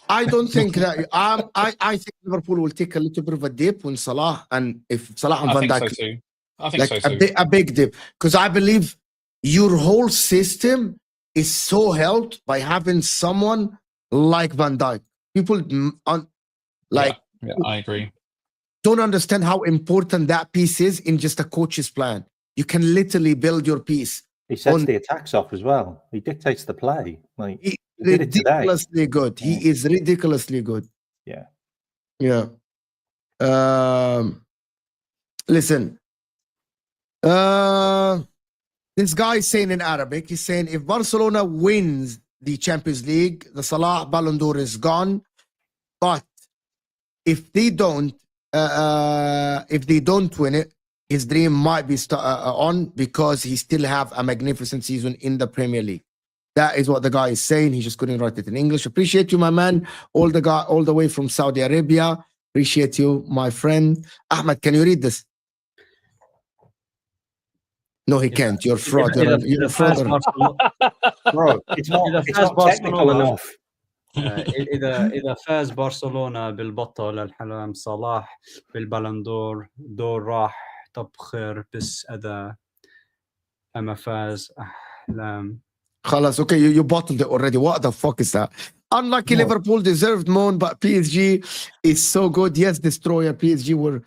I don't think that. I think Liverpool will take a little bit of a dip when Salah, and if Salah and Van Dijk, I think so too. A big dip, because I believe your whole system is so helped by having someone like Van Dijk. People I agree. Don't understand how important that piece is in just a coach's plan. You can literally build your piece. He sets the attacks off as well. He dictates the play. Like ridiculously good. He is ridiculously good. Yeah. Listen. This guy is saying in Arabic, he's saying if Barcelona wins the Champions League, the Salah Ballon d'Or is gone. But if they don't, if they don't win it, his dream might be on because he still have a magnificent season in the Premier League. That is what the guy is saying. He just couldn't write it in English. Appreciate you, my man. All the way from Saudi Arabia. Appreciate you, my friend. Ahmed, can you read this? No, he can't. You're fraud. You're a fraud. Bro, it's not technical enough. إذا فاز برشلونة بالبطل الحلم صلاح بالبالندور دور راح تبخر بس أذى أما فاز أحلام. Khalas, okay, you bottled it already. What the fuck is that? Unlucky Liverpool deserved moan, but PSG is so good. Yes, Destroyer, PSG were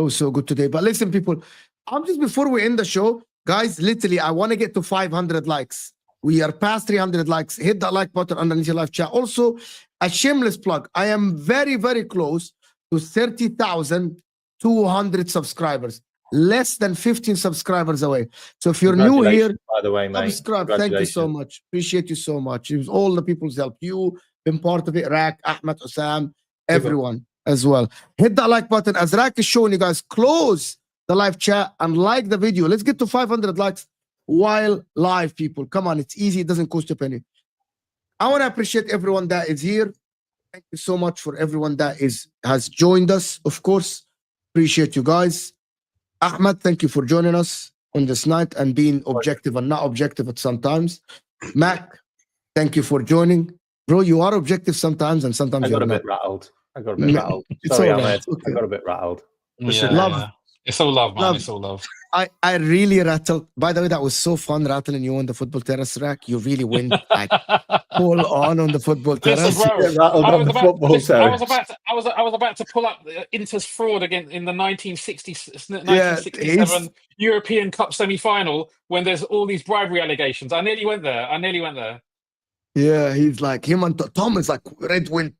so good today. But listen, people, I'm just before we end the show, guys, literally, I want to get to 500 likes. We are past 300 likes. Hit that like button underneath your live chat. Also, a shameless plug. I am very, very close to 30,200 subscribers. Less than 15 subscribers away. So if you're new here, by the way, mate, subscribe. Thank you so much. Appreciate you so much. It was all the people's help. You been part of it. Rak, Ahmed, Osam, everyone as well. Hit that like button. As Rak is showing you guys, close the live chat and like the video. Let's get to 500 likes while live, people. Come on, it's easy. It doesn't cost a penny. I want to appreciate everyone that is here. Thank you so much for everyone that has joined us, of course. Appreciate you guys. Ahmed, thank you for joining us on this night and being objective and not objective at sometimes. Mac, thank you for joining. Bro, you are objective sometimes and sometimes you're not. I got a bit rattled. Sorry, Ahmed. Okay. I got a bit rattled. Yeah. It's all love, man. It's all love. I really rattled. By the way, that was so fun rattling you on the football terrace rack. You really went like full on the football terrace. Listen, bro, I was about to pull up Inter's fraud again in the 1967 European Cup semi-final when there's all these bribery allegations. I nearly went there. Yeah, he's like him and Tom is like red went.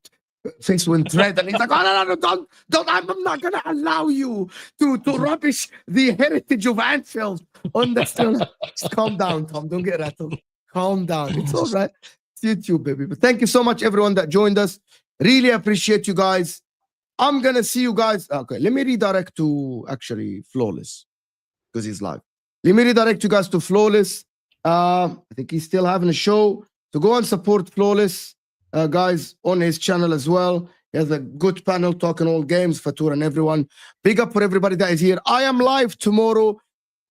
Face went red, and he's like, "Oh no, don't! I'm not gonna allow you to rubbish the heritage of Anfield on the still." Just calm down, Tom. Don't get rattled. Calm down. It's all right. It's YouTube, baby. But thank you so much, everyone that joined us. Really appreciate you guys. I'm gonna see you guys. Okay, let me redirect to actually Flawless because he's live. Let me redirect you guys to Flawless. I think he's still having a show. So go and support Flawless. Guys, on his channel as well. He has a good panel talking all games, Fatur and everyone. Big up for everybody that is here. I am live tomorrow,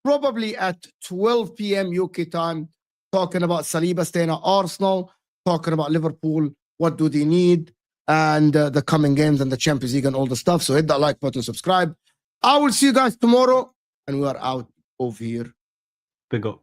probably at 12 p.m. UK time, talking about Saliba staying at Arsenal, talking about Liverpool, what do they need, and the coming games and the Champions League and all the stuff. So hit that like button, subscribe. I will see you guys tomorrow, and we are out of here. Big up.